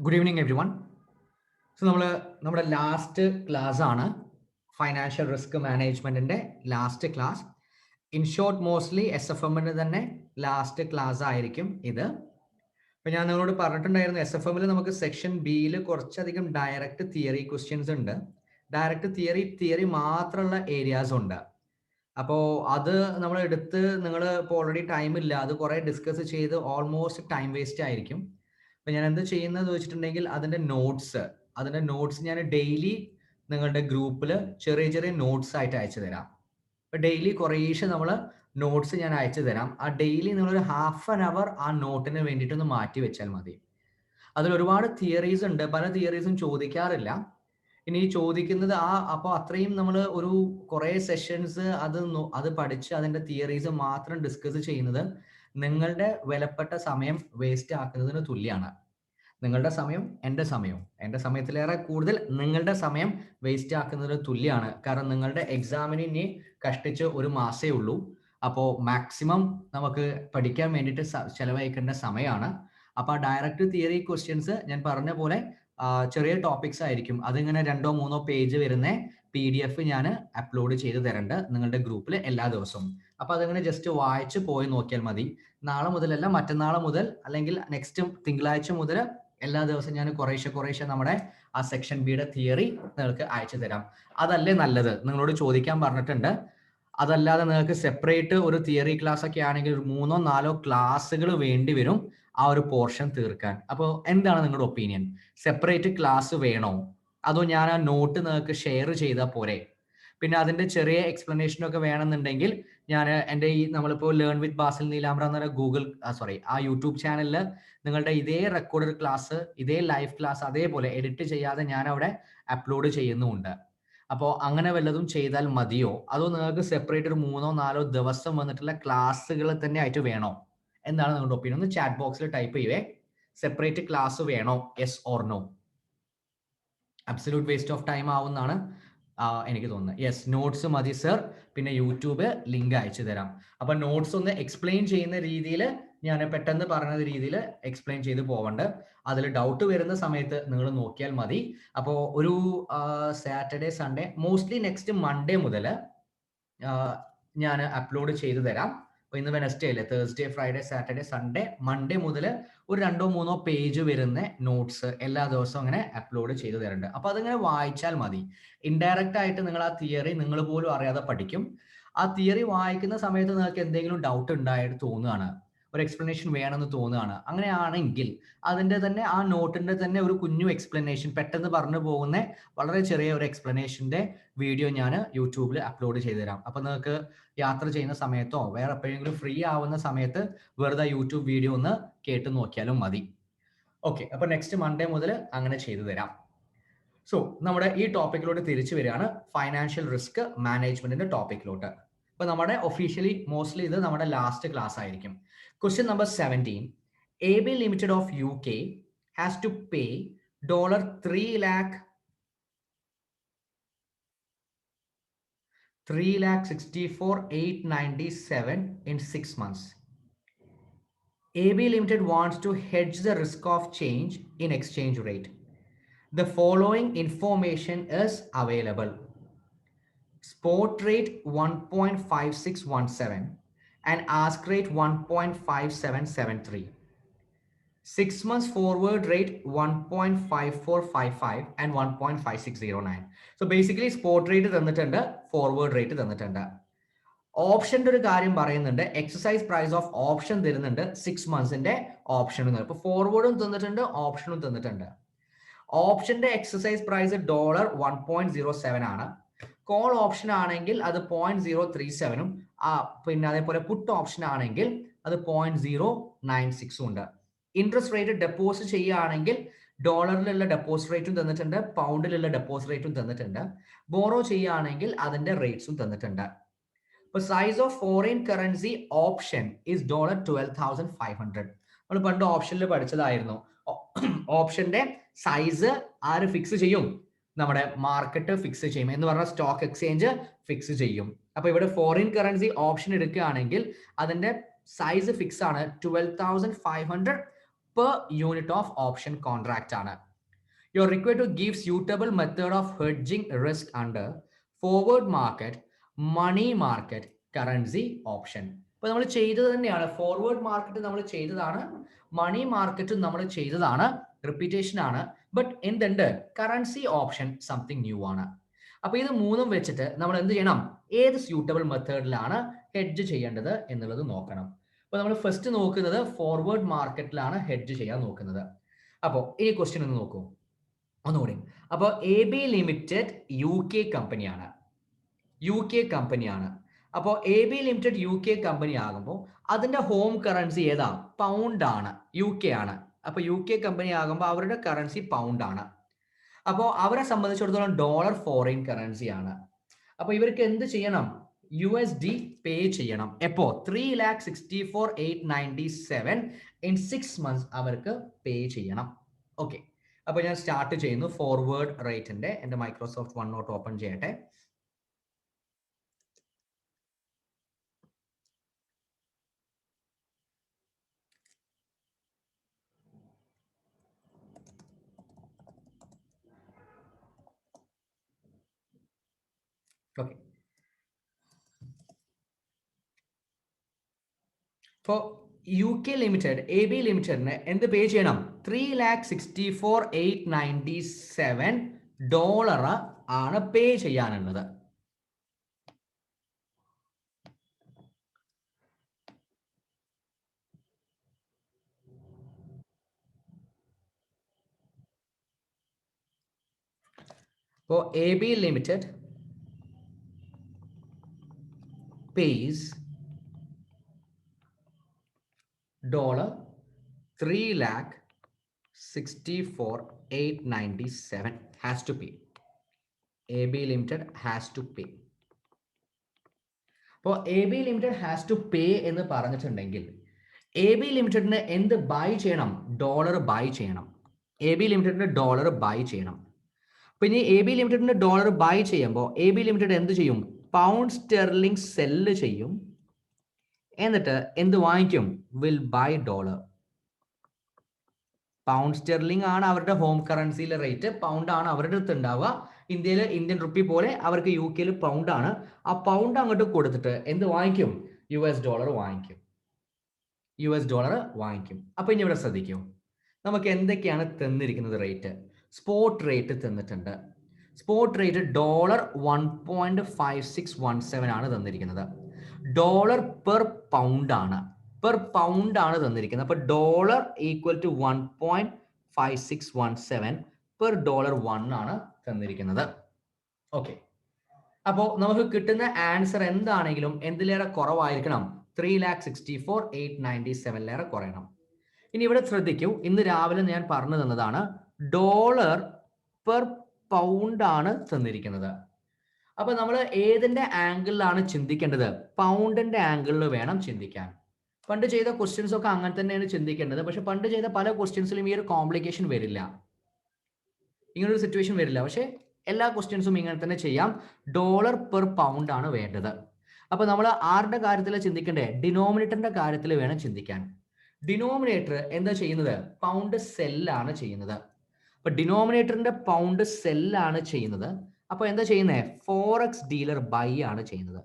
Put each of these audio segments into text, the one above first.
Good evening everyone. So നമ്മുടെ last class ആണ് financial risk മാനേജ്മെന്റിന്റെ last class. In short mostly SFMന്റെ തന്നെ ലാസ്റ്റ് ക്ലാസ് ആയിരിക്കും ഇത്. അപ്പൊ ഞാൻ നിങ്ങളോട് പറഞ്ഞിട്ടുണ്ടായിരുന്നു SFMൽ നമുക്ക് സെക്ഷൻ ബിയിൽ കുറച്ചധികം ഡയറക്റ്റ് തിയറി ക്വസ്റ്റ്യൻസ് ഉണ്ട്. ഡയറക്റ്റ് തിയറി മാത്രമുള്ള ഏരിയാസ് ഉണ്ട്. അപ്പോൾ അത് നമ്മൾ എടുത്ത് നിങ്ങൾ ഇപ്പോൾ ഓൾറെഡി ടൈം ഇല്ല, അത് കുറേ ഡിസ്കസ് ചെയ്ത് ഓൾമോസ്റ്റ് ടൈം വേസ്റ്റ് ആയിരിക്കും. അപ്പൊ ഞാൻ എന്ത് ചെയ്യുന്നത് വെച്ചിട്ടുണ്ടെങ്കിൽ അതിന്റെ നോട്ട്സ് ഞാൻ ഡെയിലി നിങ്ങളുടെ ഗ്രൂപ്പിൽ ചെറിയ ചെറിയ നോട്ട്സ് ആയിട്ട് അയച്ചു തരാം. അപ്പൊ ഡെയിലി കുറേശ്ശെ നമ്മൾ നോട്ട്സ് ഞാൻ അയച്ചു തരാം. ആ ഡെയിലി നിങ്ങളൊരു ഹാഫ് ആൻ അവർ ആ നോട്ടിന് വേണ്ടിയിട്ടൊന്ന് മാറ്റി വെച്ചാൽ മതി. അതിൽ ഒരുപാട് തിയറീസ് ഉണ്ട്, പല തിയറീസും ചോദിക്കാറില്ല. ഇനി ചോദിക്കുന്നത് അപ്പോൾ അത്രയും നമ്മൾ ഒരു കുറേ സെഷൻസ് അത് പഠിച്ച് അതിന്റെ തിയറീസ് മാത്രം ഡിസ്കസ് ചെയ്യുന്നത് നിങ്ങളുടെ വിലപ്പെട്ട സമയം വേസ്റ്റ് ആക്കുന്നതിന് തുല്യമാണ്. നിങ്ങളുടെ സമയം എൻ്റെ സമയത്തിലേറെ കൂടുതൽ നിങ്ങളുടെ സമയം വേസ്റ്റ് ആക്കുന്നതിന് തുല്യമാണ്. കാരണം നിങ്ങളുടെ എക്സാമിന് ഇനി കഷ്ടിച്ച് ഒരു മാസേ ഉള്ളൂ. അപ്പോൾ മാക്സിമം നമുക്ക് പഠിക്കാൻ വേണ്ടിയിട്ട് ചെലവഴിക്കേണ്ട സമയമാണ്. അപ്പോൾ ഡയറക്റ്റ് തിയറി ക്വസ്റ്റ്യൻസ് ഞാൻ പറഞ്ഞ പോലെ ചെറിയ ടോപ്പിക്സ് ആയിരിക്കും. അതിങ്ങനെ 2-3 പേജ് വരുന്ന PDF ഞാൻ അപ്ലോഡ് ചെയ്ത് തരണ്ട് നിങ്ങളുടെ ഗ്രൂപ്പിൽ എല്ലാ ദിവസവും. അപ്പൊ അതിങ്ങനെ ജസ്റ്റ് വായിച്ച് പോയി നോക്കിയാൽ മതി. നാളെ മുതലല്ല, മറ്റന്നാൾ മുതൽ അല്ലെങ്കിൽ നെക്സ്റ്റ് തിങ്കളാഴ്ച മുതൽ എല്ലാ ദിവസവും ഞാൻ കുറേശ്ശെ നമ്മുടെ ആ സെക്ഷൻ ബിയുടെ തിയറി നിങ്ങൾക്ക് അയച്ചു തരാം. അതല്ലേ നല്ലത്? നിങ്ങളോട് ചോദിക്കാൻ പറഞ്ഞിട്ടുണ്ട്. അതല്ലാതെ നിങ്ങൾക്ക് സെപ്പറേറ്റ് ഒരു തിയറി ക്ലാസ് ഒക്കെ ആണെങ്കിൽ ഒരു 3-4 ക്ലാസ്സുകൾ വേണ്ടി വരും ആ ഒരു പോർഷൻ തീർക്കാൻ. അപ്പോൾ എന്താണ് നിങ്ങളുടെ ഒപ്പീനിയൻ? സെപ്പറേറ്റ് ക്ലാസ് വേണോ, അതോ ഞാൻ ആ നോട്ട് നിങ്ങൾക്ക് ഷെയർ ചെയ്താൽ പോരെ? പിന്നെ അതിന്റെ ചെറിയ എക്സ്പ്ലനേഷൻ ഒക്കെ വേണമെന്നുണ്ടെങ്കിൽ ഞാൻ എൻ്റെ നമ്മളിപ്പോൾ ലേൺ വിത്ത് ബാസിൽ നീലാംബ്ര എന്ന ആ യൂട്യൂബ് ചാനലിൽ നിങ്ങളുടെ ഇതേ റെക്കോർഡഡ് ക്ലാസ്, ഇതേ ലൈവ് ക്ലാസ് അതേപോലെ എഡിറ്റ് ചെയ്യാതെ ഞാൻ അവിടെ അപ്ലോഡ് ചെയ്യുന്നുമുണ്ട്. അപ്പോൾ അങ്ങനെ വല്ലതും ചെയ്താൽ മതിയോ, അതോ നിങ്ങൾക്ക് സെപ്പറേറ്റ് ഒരു 3-4 ദിവസം വന്നിട്ടുള്ള ക്ലാസ്സുകൾ തന്നെ ആയിട്ട് വേണോ? എന്താണ് നിങ്ങളുടെ ഒപ്പീനിയൻ? ഒന്ന് ചാറ്റ് ബോക്സിൽ ടൈപ്പ് ചെയ്യുവേ. സെപ്പറേറ്റ് ക്ലാസ് വേണോ, yes or no? Absolute waste of time ആവുമെന്നാണ് എനിക്ക് തോന്നുന്നത്. യെസ്, നോട്ട്സ് മതി സർ, പിന്നെ യൂട്യൂബ് ലിങ്ക് അയച്ചു തരാം. അപ്പൊ നോട്ട്സ് ഒന്ന് എക്സ്പ്ലെയിൻ ചെയ്യുന്ന രീതിയിൽ ഞാൻ പെട്ടെന്ന് പറഞ്ഞ രീതിയിൽ എക്സ്പ്ലെയിൻ ചെയ്ത് പോവണ്ട. അതിൽ ഡൗട്ട് വരുന്ന സമയത്ത് നിങ്ങൾ നോക്കിയാൽ മതി. അപ്പോൾ ഒരു Saturday Sunday mostly next Monday മുതൽ ഞാൻ അപ്ലോഡ് ചെയ്തു തരാം. അപ്പൊ ഇന്ന് വെനസ്ഡേ അല്ലേ, Thursday Friday Saturday Sunday Monday മുതൽ ഒരു 2-3 പേജ് വരുന്ന നോട്ട്സ് എല്ലാ ദിവസവും അങ്ങനെ അപ്ലോഡ് ചെയ്തു തരുന്നുണ്ട്. അപ്പൊ അതിങ്ങനെ വായിച്ചാൽ മതി. ഇൻഡയറക്റ്റ് ആയിട്ട് നിങ്ങൾ ആ തിയറി നിങ്ങൾ പോലും അറിയാതെ പഠിക്കും. ആ തിയറി വായിക്കുന്ന സമയത്ത് നിങ്ങൾക്ക് എന്തെങ്കിലും ഡൗട്ട് ഉണ്ടായിട്ട് തോന്നുകയാണ്, ഒരു എക്സ്പ്ലനേഷൻ വേണമെന്ന് തോന്നുകയാണ്, അങ്ങനെയാണെങ്കിൽ അതിന്റെ തന്നെ ആ നോട്ടിന്റെ തന്നെ ഒരു കുഞ്ഞു എക്സ്പ്ലനേഷൻ, പെട്ടെന്ന് പറഞ്ഞു പോകുന്ന വളരെ ചെറിയ ഒരു എക്സ്പ്ലനേഷന്റെ വീഡിയോ ഞാൻ യൂട്യൂബിൽ അപ്ലോഡ് ചെയ്തു തരാം. അപ്പൊ നിങ്ങൾക്ക് യാത്ര ചെയ്യുന്ന സമയത്തോ വേറെ എപ്പോഴെങ്കിലും ഫ്രീ ആവുന്ന സമയത്ത് വെറുതെ യൂട്യൂബ് വീഡിയോ ഒന്ന് കേട്ട് നോക്കിയാലും മതി. ഓക്കെ, അപ്പൊ നെക്സ്റ്റ് മൺഡേ മുതൽ അങ്ങനെ ചെയ്തു തരാം. സോ നമ്മുടെ ഈ ടോപ്പിക്കിലോട്ട് തിരിച്ചു വരികയാണ്, ഫൈനാൻഷ്യൽ റിസ്ക് മാനേജ്മെന്റിന്റെ ടോപ്പിക്കിലോട്ട്. അപ്പൊ നമ്മുടെ ഒഫീഷ്യലി മോസ്റ്റ്ലി ഇത് നമ്മുടെ ലാസ്റ്റ് ക്ലാസ് ആയിരിക്കും. Question number 17. AB Limited of UK has to pay $3,64,897 in 6 months. AB Limited wants to hedge the risk of change in exchange rate. The following information is available. Spot rate 1.5617 and ask rate 1.5773. 6 months forward rate 1.5455 and 1.5609. So basically spot rate തന്നിട്ടുണ്ട്, forward rate തന്നിട്ടുണ്ട്. ഓപ്ഷന്റെ ഒരു കാര്യം പറയുന്നുണ്ട്, exercise price of option തരുന്നുണ്ട് 6 മന്ത്സിന്റെ option. ഇപ്പൊ ഫോർവേഡും തന്നിട്ടുണ്ട്, ഓപ്ഷനും തന്നിട്ടുണ്ട്. ഓപ്ഷന്റെ എക്സസൈസ് പ്രൈസ് $1.07 ആണ്. കോൾ ഓപ്ഷൻ ആണെങ്കിൽ അത് 0.037ഉം പിന്നെ അതേപോലെ പുട്ട് ഓപ്ഷൻ ആണെങ്കിൽ അത് 0.096 ഉണ്ട്. ഇൻട്രസ്റ്റ് റേറ്റ് ഡെപ്പോസിറ്റ് ചെയ്യുകയാണെങ്കിൽ ഡോളറിലുള്ള ഡെപ്പോസിറ്റ് റേറ്റും തന്നിട്ടുണ്ട്, പൗണ്ടിലുള്ള ഡെപ്പോസിറ്റ് റേറ്റും തന്നിട്ടുണ്ട്. ബോറോ ചെയ്യുകയാണെങ്കിൽ അതിന്റെ റേറ്റ്സും തന്നിട്ടുണ്ട്. ഇപ്പൊ size of foreign currency option is $12,500. നമ്മൾ പണ്ട് ഓപ്ഷനിൽ പഠിച്ചതായിരുന്നു. ഓപ്ഷന്റെ സൈസ് ആര് ഫിക്സ് ചെയ്യും? നമ്മുടെ മാർക്കറ്റ് ഫിക്സ് ചെയ്യും, എന്ന് പറഞ്ഞാൽ സ്റ്റോക്ക് എക്സ്ചേഞ്ച് ഫിക്സ് ചെയ്യും. അപ്പൊ ഇവിടെ ഫോറിൻ കറൻസി ഓപ്ഷൻ എടുക്കുകയാണെങ്കിൽ അതിന്റെ സൈസ് ഫിക്സ് ആണ് 12,500 per unit of option contract ആണ്. You're required to give suitable method of hedging risk under forward market, money market, currency option. അപ്പോൾ നമ്മൾ ചെയ്തത് തന്നെയാണ്, ഫോർവേഡ് മാർക്കറ്റ് നമ്മൾ ചെയ്തതാണ്, മണി മാർക്കറ്റ് നമ്മൾ ചെയ്തതാണ്, റിപ്പീറ്റേഷൻ ആണ്. ബട്ട് എന്തുണ്ട്, കറൻസി ഓപ്ഷൻ സംതിങ് ന്യൂ ആണ്. അപ്പൊ ഇത് മൂന്നും വെച്ചിട്ട് നമ്മൾ എന്ത് ചെയ്യണം, ഏത് സ്യൂട്ടബിൾ മെത്തേഡിലാണ് ഹെഡ്ജ് ചെയ്യേണ്ടത് എന്നുള്ളത് നോക്കണം. അപ്പൊ നമ്മൾ ഫസ്റ്റ് നോക്കുന്നത് ഫോർവേഡ് മാർക്കറ്റിലാണ് ഹെഡ്ജ് ചെയ്യാൻ നോക്കുന്നത്. അപ്പോൾ ഈ ക്വസ്റ്റ്യൻ ഒന്ന് നോക്കൂ ഒന്നുകൂടി. അപ്പോൾ എ ബി ലിമിറ്റഡ് UK കമ്പനിയാണ്, അപ്പോൾ A B limited UK company ആകുമ്പോൾ അതിന്റെ ഹോം കറൻസി ഏതാ, പൗണ്ട് ആണ്, UK ആണ്. അപ്പൊ UK കമ്പനി ആകുമ്പോൾ അവരുടെ കറൻസി പൗണ്ട് ആണ്. അപ്പോൾ അവരെ സംബന്ധിച്ചിടത്തോളം ഡോളർ ഫോറിൻ കറൻസി ആണ്. അപ്പൊ ഇവർക്ക് എന്ത് ചെയ്യണം, USD പേ ചെയ്യണം. എപ്പോ, 3,64,897 in 6 months അവർക്ക് പേ ചെയ്യണം. ഓക്കെ, അപ്പൊ ഞാൻ സ്റ്റാർട്ട് ചെയ്യുന്നു ഫോർവേഡ് റേറ്റിന്റെ. എന്റെ മൈക്രോസോഫ്റ്റ് വൺ നോട്ട് ഓപ്പൺ ചെയ്യട്ടെ. ഓക്കെ, അപ്പോൾ UK ലിമിറ്റഡ്, AB ലിമിറ്റഡിന് എന്ത് പേ ചെയ്യണം, 3,64,897 ഡോളർ ആണ് പേ ചെയ്യാനുള്ളത്. അപ്പോൾ AB limited pays $3,64,897 has to pay. AB Limited has to pay. അപ്പോൾ AB Limited has to pay എന്ന് പറഞ്ഞിട്ടുണ്ടെങ്കിൽ AB ലിമിറ്റഡിന് എന്ത് ബൈ ചെയ്യണം, ഡോളർ ബൈ ചെയ്യണം. AB ലിമിറ്റഡിന് ഡോളർ ബൈ ചെയ്യണം. പിന്നെ AB ലിമിറ്റഡിന് ഡോളർ ബൈ ചെയ്യുമ്പോൾ AB ലിമിറ്റഡ് എന്ത് ചെയ്യും, പൗണ്ട് സ്റ്റെർലിംഗ് സെല്ല് ചെയ്യും. എന്നിട്ട് എന്ത് വാങ്ങിക്കും, will buy dollar. Pound sterling ആണ് അവരുടെ ഹോം കറൻസിയിലെ റേറ്റ്, പൗണ്ട് ആണ് അവരുടെ അടുത്ത് ഉണ്ടാവുക. ഇന്ത്യയിൽ ഇന്ത്യൻ റുപ്പി പോലെ അവർക്ക് UK പൗണ്ട് ആണ്. ആ പൗണ്ട് അങ്ങോട്ട് കൊടുത്തിട്ട് എന്ത് വാങ്ങിക്കും, US ഡോളർ വാങ്ങിക്കും. അപ്പൊ ഇനി ഇവിടെ ശ്രദ്ധിക്കും, നമുക്ക് എന്തൊക്കെയാണ് തന്നിരിക്കുന്നത് റേറ്റ്. സ്പോട്ട് റേറ്റ് തന്നിട്ടുണ്ട്. സ്പോട്ട് റേറ്റ് ഡോളർ 1.5617 ആണ് തന്നിരിക്കുന്നത്. ഡോളർ പെർ പൗണ്ട് ആണ്, തന്നിരിക്കുന്നത്. അപ്പൊ dollar equal to 1.5617 per dollar 1 ആണ് തന്നിരിക്കുന്നത്. ഓക്കെ, അപ്പോൾ നമുക്ക് കിട്ടുന്ന ആൻസർ എന്താണെങ്കിലും എന്തിലേറെ കുറവായിരിക്കണം, 3,64,897 കുറയണം. ഇനി ഇവിടെ ശ്രദ്ധിക്കൂ, ഇന്ന് രാവിലെ ഞാൻ പറഞ്ഞു തന്നതാണ് ഡോളർ പെർ പൗണ്ട് ആണ് തന്നിരിക്കുന്നത്. അപ്പൊ നമ്മൾ ഏതിന്റെ ആംഗിളിലാണ് ചിന്തിക്കേണ്ടത്, പൗണ്ടിന്റെ ആംഗിളിൽ വേണം ചിന്തിക്കാൻ. പണ്ട് ചെയ്ത ക്വസ്റ്റ്യൻസ് ഒക്കെ അങ്ങനെ തന്നെയാണ് ചിന്തിക്കേണ്ടത്. പക്ഷെ പണ്ട് ചെയ്ത പല ക്വസ്റ്റ്യൻസിലും ഈ ഒരു കോംപ്ലിക്കേഷൻ വരില്ല, ഇങ്ങനൊരു സിറ്റുവേഷൻ വരില്ല. പക്ഷെ എല്ലാ ക്വസ്റ്റ്യൻസും ഇങ്ങനെ തന്നെ ചെയ്യാം. ഡോളർ പെർ പൗണ്ട് ആണ് വേണ്ടത്. അപ്പൊ നമ്മൾ ആരുടെ കാര്യത്തിൽ ചിന്തിക്കണ്ടേ, ഡിനോമിനേറ്ററിന്റെ കാര്യത്തിൽ വേണം ചിന്തിക്കാൻ. ഡിനോമിനേറ്റർ എന്താ ചെയ്യുന്നത്, പൗണ്ട് സെല്ലാണ് ചെയ്യുന്നത്. അപ്പൊ ഡിനോമിനേറ്ററിന്റെ പൗണ്ട് സെല്ലാണ് ചെയ്യുന്നത്. അപ്പൊ എന്താ ചെയ്യുന്നത്, ഫോറക്സ് ഡീലർ ബൈ ആണ് ചെയ്യുന്നത്.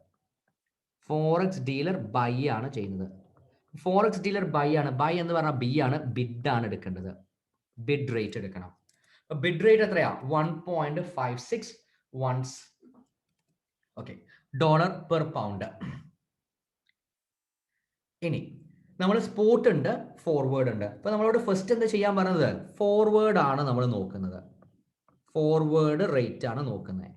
ഫോറക്സ് ഡീലർ ബൈ ആണ് ബൈ എന്ന് പറഞ്ഞാൽ ബി ആണ്, ബിഡ് ആണ് എടുക്കേണ്ടത്. ബിഡ് റേറ്റ് എടുക്കണം. ബിഡ് റേറ്റ് എത്രയാ, 1.56 ഓക്കെ, ഡോളർ പെർ പൗണ്ട്. ഇനി നമ്മൾ സ്പോട്ട് ഉണ്ട്, ഫോർവേഡ് ഉണ്ട്. അപ്പൊ നമ്മളോട് ഫസ്റ്റ് എന്താ ചെയ്യാൻ പറഞ്ഞത്, ഫോർവേഡ് ആണ് നമ്മൾ നോക്കുന്നത്. ഫോർവേഡ് റേറ്റ് ആണ് നോക്കുന്നത്.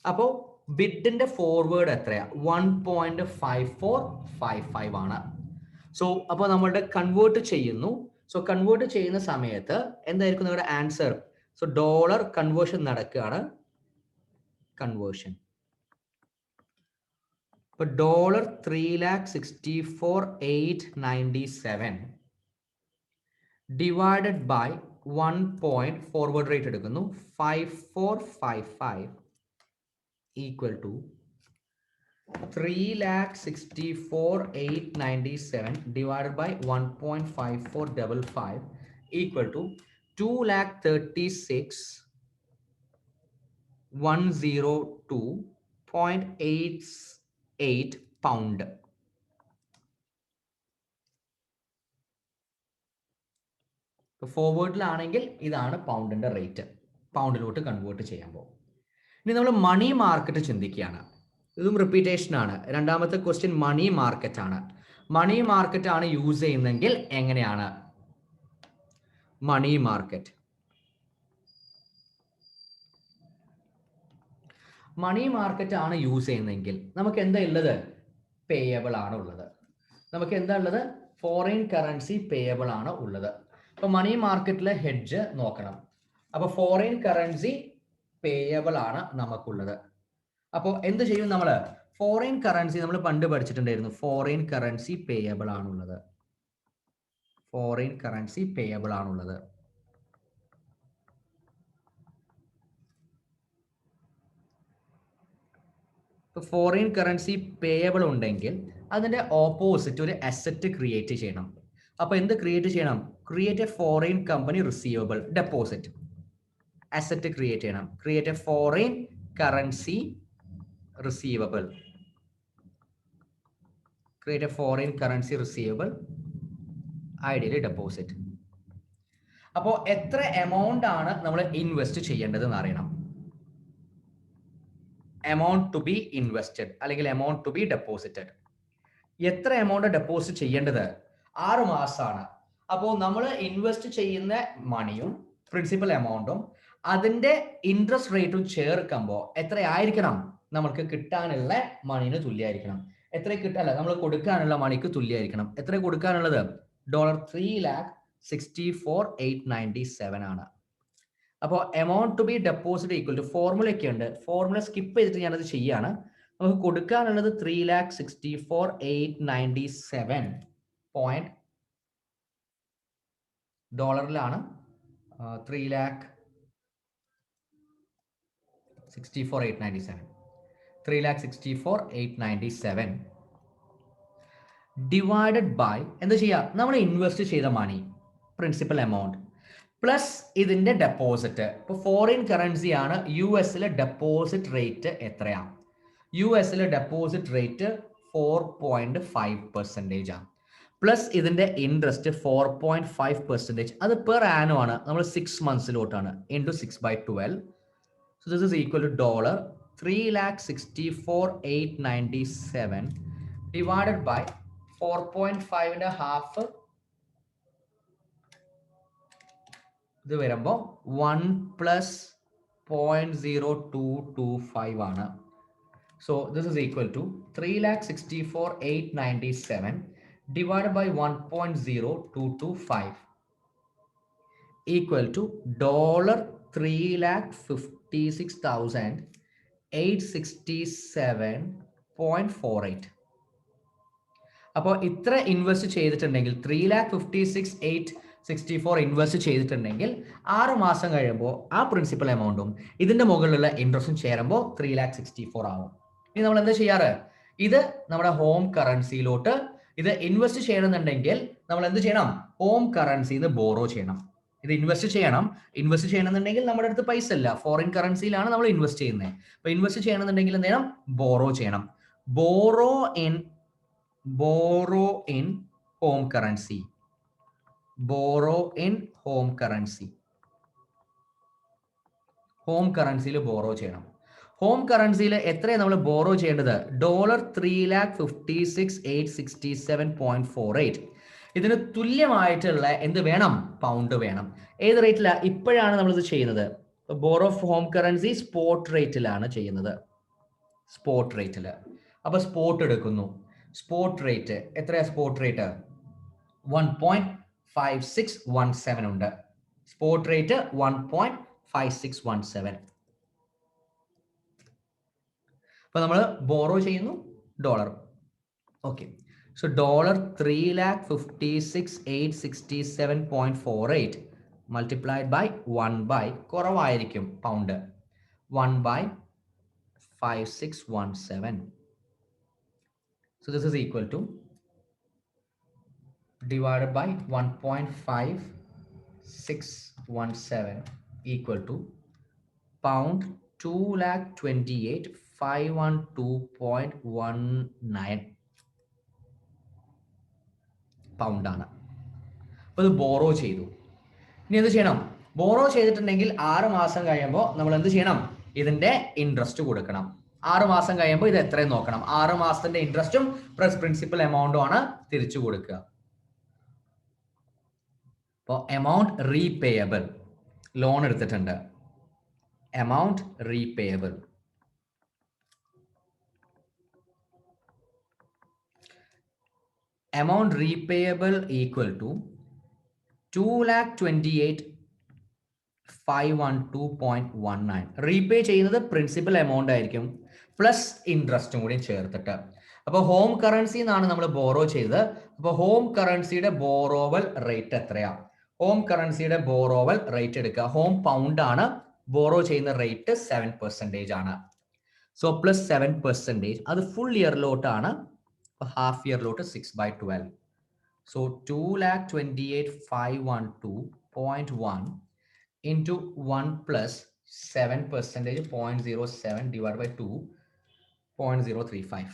അപ്പോൾ ബിഡിന്റെ ഫോർവേഡ് എത്രയാ, 1.5455 ആണ്. സോ അപ്പോൾ നമ്മളുടെ കൺവേർട്ട് ചെയ്യുന്നു. സോ കൺവേർട്ട് ചെയ്യുന്ന സമയത്ത് എന്തായിരിക്കും നിങ്ങളുടെ ആൻസർ. സോ ഡോളർ കൺവേർഷൻ നടക്കുകയാണ്. കൺവേർഷൻ ഇപ്പൊ dollar 3,64,897 divided by 1. Forward rate എടുക്കുന്നു 5455 equal to 3,64,897 divided by 1.5455 equal to 2,36,102.88 pound. ഫോർവേഡിലാണെങ്കിൽ ഇതാണ് പൗണ്ടിന്റെ റേറ്റ്, പൗണ്ടിലോട്ട് കൺവേർട്ട് ചെയ്യുമ്പോൾ. ഇനി നമ്മൾ മണി മാർക്കറ്റ് ചിന്തിക്കുകയാണ്. ഇതും റിപ്പീറ്റേഷൻ ആണ്. രണ്ടാമത്തെ ക്വസ്റ്റ്യൻ മണി മാർക്കറ്റ് ആണ്. മണി മാർക്കറ്റ് ആണ് യൂസ് ചെയ്യുന്നതെങ്കിൽ എങ്ങനെയാണ്? മണി മാർക്കറ്റ് ആണ് യൂസ് ചെയ്യുന്നതെങ്കിൽ നമുക്ക് എന്താ ഉള്ളത്? പേയബിൾ ആണ് ഉള്ളത്. നമുക്ക് എന്താ ഉള്ളത്? ഫോറിൻ കറൻസി പേയബിൾ ആണ് ഉള്ളത്. അപ്പൊ മണി മാർക്കറ്റിലെ ഹെഡ്ജ് നോക്കണം. അപ്പൊ ഫോറിൻ കറൻസി പേയബിൾ ആണ് നമുക്കുള്ളത്. അപ്പോൾ എന്ത് ചെയ്യും നമ്മൾ? ഫോറിൻ കറൻസി നമ്മൾ പണ്ട് പഠിച്ചിട്ടുണ്ടായിരുന്നു. ഫോറിൻ കറൻസി പേയബിൾ ആണുള്ളത്. ഫോറിൻ കറൻസി പേയബിൾ ആണുള്ളത്. ഫോറിൻ കറൻസി പേയബിൾ ഉണ്ടെങ്കിൽ അതിന്റെ ഓപ്പോസിറ്റ് ഒരു അസറ്റ് ക്രിയേറ്റ് ചെയ്യണം. അപ്പൊ എന്ത് ക്രിയേറ്റ് ചെയ്യണം? Create a foreign company receivable deposit. Asset create ചെയ്യണം. Create a foreign currency receivable. Create a foreign currency receivable, ideally deposit. അപ്പോൾ എത്ര എമൗണ്ട് ആണ് നമ്മൾ ഇൻവെസ്റ്റ് ചെയ്യേണ്ടത് എന്ന് അറിയണം. എമൗണ്ട് ടു ബി ഇൻവെസ്റ്റഡ് അല്ലെങ്കിൽ എമൗണ്ട് ടു ബി ഡെപ്പോസിറ്റഡ്. എത്ര എമൗണ്ട് ഡെപ്പോസിറ്റ് ചെയ്യേണ്ടത്? 6 മാസമാണ്. അപ്പോൾ നമ്മൾ ഇൻവെസ്റ്റ് ചെയ്യുന്ന മണിയും പ്രിൻസിപ്പൽ എമൗണ്ടും അതിന്റെ ഇൻട്രസ്റ്റ് റേറ്റും ചേർക്കുമ്പോൾ എത്രയായിരിക്കണം? നമുക്ക് കിട്ടാനുള്ള മണിന് തുല്യമായിരിക്കണം. എത്ര കിട്ടാല്ല, നമ്മൾ കൊടുക്കാനുള്ള മണിക്ക് തുല്യമായിരിക്കണം. എത്ര കൊടുക്കാനുള്ളത്? $3,64,897 ആണ്. അപ്പോൾ amount to be deposit equal to formula ഒക്കെ ഉണ്ട്. ഫോർമുല സ്കിപ്പ് ചെയ്തിട്ട് ഞാനത് ചെയ്യാണ്. നമുക്ക് കൊടുക്കാനുള്ളത് $3,64,897 ഡോളറിലാണ്. 3,64,897 ഡിവൈഡഡ് ബൈ എന്താ ചെയ്യുക? നമ്മൾ ഇൻവെസ്റ്റ് ചെയ്ത മണി പ്രിൻസിപ്പൽ എമൗണ്ട് പ്ലസ് ഇതിന്റെ ഡെപ്പോസിറ്റ്. ഇപ്പോൾ ഫോറിൻ കറൻസി ആണ്. US ഡെപ്പോസിറ്റ് റേറ്റ് എത്രയാണ്? US ഡെപ്പോസിറ്റ് റേറ്റ് 4.5% ആണ്. പ്ലസ് ഇതിന്റെ ഇൻട്രസ്റ്റ് 4.5%. അത് പെർ ആനോ ആണ്. നമ്മൾ 6 മന്ത്സിലോട്ടാണ്. Into 6/12. So this is equal to $3,64,897 divided by 4.5 and a half. ഇത് വരുമ്പോൾ 1 + 0.0225 ആണ്. So this is equal to 3,64,897 divided by 1.0225 equal to $3,56,867.48. അപ്പോൾ ഇത്ര ഇൻവെസ്റ്റ് ചെയ്തിട്ടുണ്ടെങ്കിൽ 3,56,864 ഇൻവെസ്റ്റ് ചെയ്തിട്ടുണ്ടെങ്കിൽ 6 മാസം കഴിയുമ്പോൾ ആ പ്രിൻസിപ്പൽ എമൗണ്ടും ഇതിന്റെ മുകളിലുള്ള ഇൻട്രസ്റ്റും ചേരുമ്പോൾ 3,64 ആവും. ഇനി നമ്മൾ എന്താ ചെയ്യാറ്? ഇത് നമ്മുടെ ഹോം കറൻസിയിലോട്ട് ഇത് ഇൻവെസ്റ്റ് ചെയ്യണമെന്നുണ്ടെങ്കിൽ നമ്മൾ എന്ത് ചെയ്യണം? ഹോം കറൻസിന്ന് ബോറോ ചെയ്യണം. ഇത് ഇൻവെസ്റ്റ് ചെയ്യണം. ഇൻവെസ്റ്റ് ചെയ്യണമെന്നുണ്ടെങ്കിൽ നമ്മുടെ അടുത്ത് പൈസ ഇല്ല, ഫോറിൻ കറൻസിയിലാണ് നമ്മൾ ഇൻവെസ്റ്റ് ചെയ്യുന്നത്. അപ്പൊ ഇൻവെസ്റ്റ് ചെയ്യണമെന്നുണ്ടെങ്കിൽ എന്ത് ചെയ്യണം? ബോറോ ചെയ്യണം. Borrow in home currency. Borrow in home currency. Home കറൻസിയിൽ ബോറോ ചെയ്യണം. ഹോം കറൻസിയിൽ എത്രയാണ് നമ്മൾ ബോറോ ചെയ്യേണ്ടത്? $3,56,867.48. ഇതിന് തുല്യമായിട്ടുള്ള എന്ത് വേണം? പൗണ്ട് വേണം. ഏത് റേറ്റിലാണ്? ഇപ്പോഴാണ് നമ്മൾ ഇത് ചെയ്യുന്നത്. Borrow of home currency spot റേറ്റിലാണ് ചെയ്യുന്നത്. സ്പോട്ട് റേറ്റിൽ. അപ്പൊ സ്പോട്ട് എടുക്കുന്നു. സ്പോട്ട് റേറ്റ് എത്രയാ? സ്പോട്ട് റേറ്റ് 1.5617 ഉണ്ട്. Spot rate 1.5617. അപ്പൊ നമ്മൾ ബോറോ ചെയ്യുന്നു dollar. Okay. So $3,56,867.48 multiplied by 1 by കുറവായിരിക്കും pound 1/5617. So this is equal to divided by 1.5617 equal to pound 2,28,512.19 pound ആണ്. അപ്പോൾ ഇത് ബോറോ ചെയ്തു. ഇനി എന്ത് ചെയ്യണം? ബോറോ ചെയ്തിട്ടുണ്ടെങ്കിൽ 6 മാസം കഴിയുമ്പോൾ നമ്മൾ എന്ത് ചെയ്യണം? ഇതിന്റെ ഇൻട്രസ്റ്റ് കൊടുക്കണം. 6 മാസം കഴിയുമ്പോൾ ഇത് എത്രയും നോക്കണം. 6 മാസത്തിന്റെ ഇൻട്രസ്റ്റും പ്ലസ് പ്രിൻസിപ്പൽ എമൗണ്ടും ആണ് തിരിച്ചു കൊടുക്കുക. അപ്പോൾ എമൗണ്ട് റീപേയബിൾ, ലോൺ എടുത്തിട്ടുണ്ട്, amount repayable equal to 2,28,512.19. Repay ചെയ്യുന്നത് പ്രിൻസിപ്പൽ എമൗണ്ട് ആയിരിക്കും പ്ലസ് ഇൻട്രസ്റ്റും കൂടി ചേർത്തിട്ട്. അപ്പോൾ ഹോം കറൻസി എന്നാണ് നമ്മൾ ബോറോ ചെയ്തത്. അപ്പോൾ ഹോം കറൻസിയുടെ ബോറോവൽ റേറ്റ് എത്രയാ? ഹോം കറൻസിയുടെ ബോറോവൽ റേറ്റ് എടുക്കുക. ഹോം പൗണ്ട് ആണ്, ബോറോ ചെയ്യുന്ന റേറ്റ് 7% ആണ്. സോ പ്ലസ് 7%, അത് full ഇയറിലോട്ടാണ്. Half ഇയറിലോട്ട് 6/12. So 2,28,512.1 into 1 plus 7%, 0.07 divided by 2, 0.035.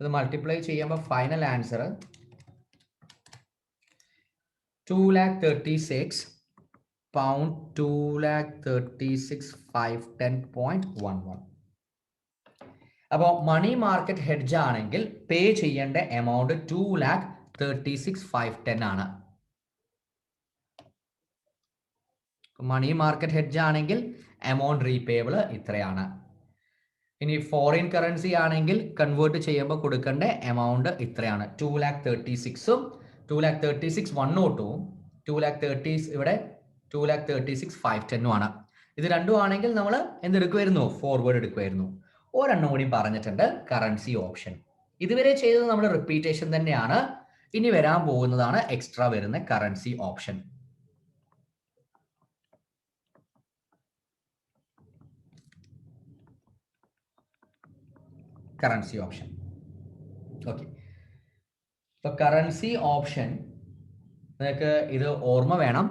ഇത് മൾട്ടിപ്ലൈ ചെയ്യുമ്പോൾ ഫൈനൽ ആൻസർ 2,36 pound 2,36,510.11. അപ്പോൾ മണി മാർക്കറ്റ് ഹെഡ്ജ് ആണെങ്കിൽ പേ ചെയ്യേണ്ട എമൗണ്ട് 2,36,510 ആണ്. മണി മാർക്കറ്റ് ഹെഡ്ജ് ആണെങ്കിൽ എമൗണ്ട് റീപേയബിൾ ഇത്രയാണ്. ഇനി ഫോറിൻ കറൻസി ആണെങ്കിൽ കൺവേർട്ട് ചെയ്യുമ്പോൾ കൊടുക്കേണ്ട എമൗണ്ട് ഇത്രയാണ്. 2,36,ഉം 2,36,102, 2,30,000 ഇവിടെ 2,36,510 ആണ്. ഇത് രണ്ടും ആണെങ്കിൽ നമ്മൾ എന്തെടുക്കുമായിരുന്നു? ഫോർവേഡ് എടുക്കുമായിരുന്നു. ഒരെണ്ണം കൂടി പറഞ്ഞിട്ടുണ്ട്, കറൻസി ഓപ്ഷൻ. ഇതുവരെ ചെയ്തത് നമ്മൾ റിപ്പീറ്റേഷൻ തന്നെയാണ്. ഇനി വരാൻ പോകുന്നതാണ് എക്സ്ട്രാ വരുന്ന currency option. Currency option okay. ഇപ്പൊ കറൻസി ഓപ്ഷൻ നിങ്ങൾക്ക് ഇത് ഓർമ്മ വേണം.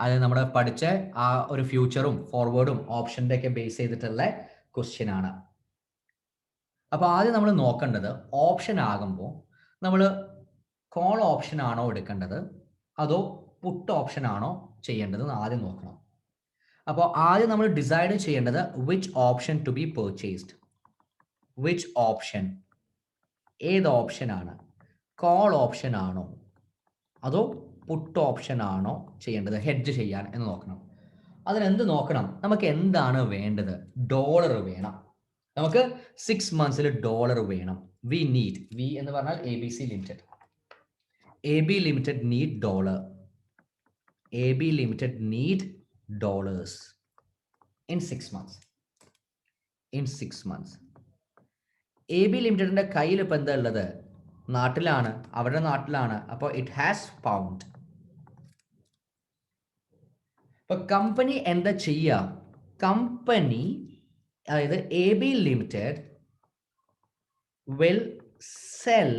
അത് നമ്മൾ പഠിച്ച ആ ഒരു ഫ്യൂച്ചറും ഫോർവേഡും ഓപ്ഷൻ്റെ ഒക്കെ ബേസ് ചെയ്തിട്ടുള്ള ക്വസ്റ്റ്യൻ ആണ്. അപ്പോൾ ആദ്യം നമ്മൾ നോക്കേണ്ടത് ഓപ്ഷൻ ആകുമ്പോൾ നമ്മൾ കോൾ ഓപ്ഷൻ ആണോ എടുക്കേണ്ടത് അതോ പുട്ട് ഓപ്ഷൻ ആണോ ചെയ്യേണ്ടത് എന്ന് ആദ്യം നോക്കണം. അപ്പോൾ ആദ്യം നമ്മൾ ഡിസൈഡ് ചെയ്യേണ്ടത് which option to be purchased. Which option, ഏത് ഓപ്ഷൻ ആണ്? കോൾ ഓപ്ഷൻ ആണോ അതോ പുട്ട് ഓപ്ഷൻ ആണോ ചെയ്യേണ്ടത് ഹെഡ്ജ് ചെയ്യാൻ എന്ന് നോക്കണം. അതിനെന്ത് നോക്കണം? നമുക്ക് എന്താണ് വേണ്ടത്? ഡോളർ വേണം. നമുക്ക് 6 months ഡോളർ വേണം. വി നീഡ്, വി എന്ന് പറഞ്ഞാൽ ABC limited. AB limited need dollar. AB limited need dollars in 6 months. In 6 months. AB ലിമിറ്റഡിന്റെ കയ്യിൽ ഇപ്പം എന്താ ഉള്ളത്? നാട്ടിലാണ്, അവരുടെ നാട്ടിലാണ്. അപ്പോൾ ഇറ്റ് ഹാസ് പൗണ്ട്. ഇപ്പൊ കമ്പനി എന്താ ചെയ്യുക? കമ്പനി, അതായത് AB ലിമിറ്റഡ് വിൽ സെൽ,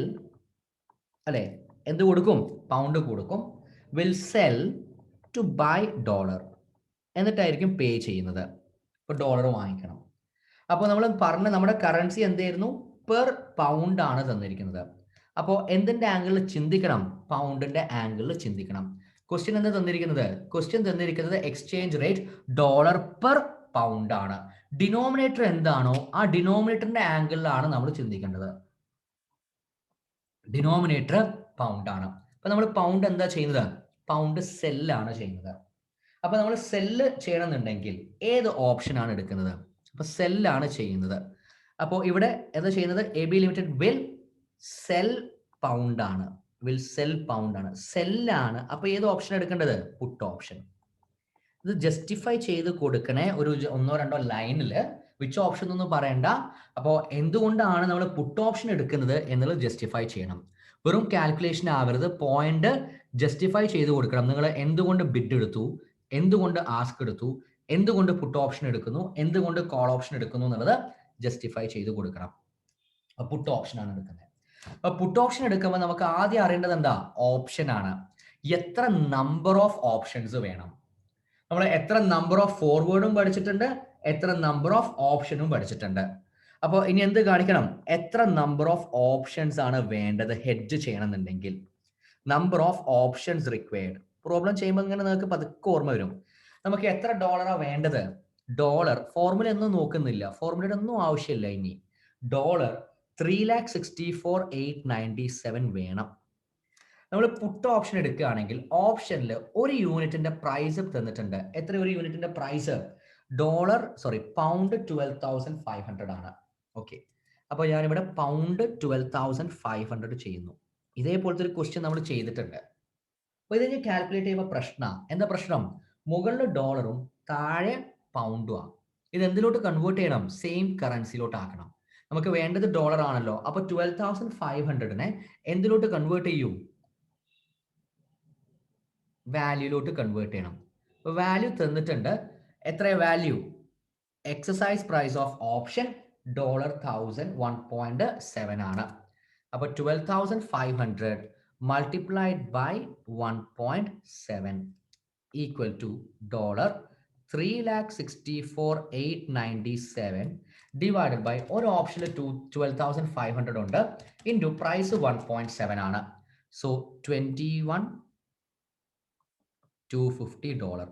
അല്ലെ, എന്ത് കൊടുക്കും? പൗണ്ട് കൊടുക്കും. Will sell to buy dollar. എന്നിട്ടായിരിക്കും പേ ചെയ്യുന്നത്. ഇപ്പൊ ഡോളർ വാങ്ങിക്കണം. അപ്പോൾ നമ്മൾ പറഞ്ഞ നമ്മുടെ കറൻസി എന്തായിരുന്നു? പെർ പൗണ്ട് ആണ് തന്നിരിക്കുന്നത്. അപ്പോൾ എന്തിന്റെ ആംഗിളിൽ ചിന്തിക്കണം? പൗണ്ടിന്റെ ആംഗിളിൽ ചിന്തിക്കണം. ക്വസ്റ്റ്യൻ എന്താ തന്നിരിക്കുന്നത്? ക്വസ്റ്റ്യൻ തന്നിരിക്കുന്നത് exchange rate dollar per pound ആണ്. ഡിനോമിനേറ്റർ എന്താണോ ആ ഡിനോമിനേറ്ററിന്റെ ആംഗിളിലാണ് നമ്മൾ ചിന്തിക്കേണ്ടത്. ഡിനോമിനേറ്റർ പൗണ്ട് ആണ്. അപ്പൊ നമ്മൾ പൗണ്ട് എന്താ ചെയ്യുന്നത്? പൗണ്ട് സെല്ലാണ് ചെയ്യുന്നത്. അപ്പൊ നമ്മൾ സെല്ല് ചെയ്യണമെന്നുണ്ടെങ്കിൽ ഏത് ഓപ്ഷൻ ആണ് എടുക്കുന്നത്? അപ്പൊ സെല്ലാണ് ചെയ്യുന്നത്. അപ്പോൾ ഇവിടെ എന്താ ചെയ്യുന്നത്? AB limited will cell pound ആണ്. വിൽ സെൽ പൗണ്ട് ആണ്, സെല്ലാണ്. അപ്പൊ ഏത് ഓപ്ഷൻ എടുക്കേണ്ടത്? പുട്ട് ഓപ്ഷൻ. ഇത് ജസ്റ്റിഫൈ ചെയ്ത് കൊടുക്കണേ ഒരു 1-2 ലൈനിൽ. വിച്ച് ഓപ്ഷൻ ഒന്നും പറയണ്ട. അപ്പോൾ എന്തുകൊണ്ടാണ് നമ്മൾ പുട്ട് ഓപ്ഷൻ എടുക്കുന്നത് എന്നുള്ളത് ജസ്റ്റിഫൈ ചെയ്യണം. വെറും കാൽക്കുലേഷൻ ആവരുത്, പോയിന്റ് ജസ്റ്റിഫൈ ചെയ്ത് കൊടുക്കണം. നിങ്ങൾ എന്തുകൊണ്ട് ബിഡ് എടുത്തു, എന്തുകൊണ്ട് ആസ്ക് എടുത്തു, എന്തുകൊണ്ട് പുട്ട് ഓപ്ഷൻ എടുക്കുന്നു, എന്തുകൊണ്ട് കോൾ ഓപ്ഷൻ എടുക്കുന്നു എന്നുള്ളത് ജസ്റ്റിഫൈ ചെയ്ത് കൊടുക്കണം. പുട്ട് ഓപ്ഷൻ ആണ് എടുക്കുന്നത്. അപ്പൊ പുട്ട് ഓപ്ഷൻ എടുക്കുമ്പോൾ നമുക്ക് ആദ്യം അറിയേണ്ടത് എന്താ? ഓപ്ഷൻ ആണ്. എത്ര നമ്പർ ഓഫ് ഓപ്ഷൻസ് വേണം? നമ്മൾ എത്ര നമ്പർ ഓഫ് ഫോർവേഡും പഠിച്ചിട്ടുണ്ട്, എത്ര നമ്പർ ഓഫ് ഓപ്ഷനും പഠിച്ചിട്ടുണ്ട്. അപ്പോൾ ഇനി എന്ത് കാണിക്കണം? എത്ര നമ്പർ ഓഫ് ഓപ്ഷൻസ് ആണ് വേണ്ടത് ഹെഡ്ജ് ചെയ്യണമെന്നുണ്ടെങ്കിൽ. Number of options required. Problem ചെയ്യുമ്പോൾ ഇങ്ങനെ നിങ്ങൾക്ക് പതുക്കെ ഓർമ്മ വരും. നമുക്ക് എത്ര ഡോളറാണ് വേണ്ടത്? ഡോളർ ഫോർമുല ഒന്നും നോക്കുന്നില്ല, ഫോർമുലയുടെ ഒന്നും ആവശ്യമില്ല. ഇനി ഡോളർ 3,64,897 വേണം. നമ്മൾ പുട്ട് ഓപ്ഷൻ എടുക്കുകയാണെങ്കിൽ ഓപ്ഷനിൽ ഒരു യൂണിറ്റിന്റെ പ്രൈസ് തന്നിട്ടുണ്ട്. എത്ര ഒരു യൂണിറ്റിന്റെ പ്രൈസ്? പൗണ്ട് 12,500 ആണ്. ഓക്കെ, അപ്പോൾ ഞാനിവിടെ പൗണ്ട് 12,500 ചെയ്യുന്നു. ഇതേപോലത്തെ ഒരു ക്വസ്റ്റ്യൻ നമ്മൾ ചെയ്തിട്ടുണ്ട്. അപ്പോൾ ഇത് ഞാൻ കാൽക്കുലേറ്റ് ചെയ്യുമ്പോൾ പ്രശ്നം എന്താ? പ്രശ്നം മുകളിൽ ഡോളറും താഴെ പൗണ്ടും. ഇത് എന്തിലോട്ട് കൺവേർട്ട് ചെയ്യണം? സെയിം കറൻസിയിലോട്ട് ആക്കണം. നമുക്ക് വേണ്ടത് ഡോളർ ആണല്ലോ. അപ്പൊ 12,500നെ എന്തിലോട്ട് കൺവേർട്ട് ചെയ്യും? വാല്യൂലോട്ട് കൺവേർട്ട് ചെയ്യണം. വാല്യൂ തന്നിട്ടുണ്ട്. എത്ര value? Exercise price of option $1,000 1.7 ആണ്. അപ്പൊ 12,500 multiplied by 1.7 equal to $3,64,897 divided by ഒരു ഓപ്ഷനിൽ 12,500 ഉണ്ട് ഇൻറ്റു പ്രൈസ് 1.7 ആണ്. സോ $21,250.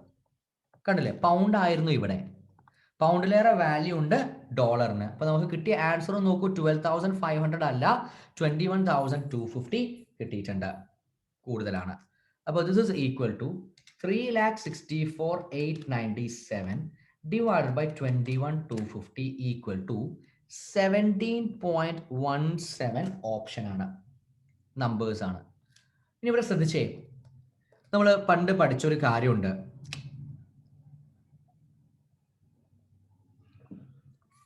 കണ്ടില്ലേ? പൗണ്ട് ആയിരുന്നു ഇവിടെ. പൗണ്ടിലേറെ വാല്യൂ ഉണ്ട് ഡോളറിന്. അപ്പൊ നമുക്ക് കിട്ടിയ ആൻസർ നോക്കൂ, 12,500 അല്ല, 21,250 കിട്ടിയിട്ടുണ്ട്. കൂടുതലാണ്. അപ്പോൾ this is equal to 3,64,897 divided by 21,250 equal to 17.17 option ആണ്, നമ്പേഴ്സ് ആണ്. ഇനി ഇവിടെ ശ്രദ്ധിച്ചേ, നമ്മൾ പണ്ട് പഠിച്ചൊരു കാര്യമുണ്ട്.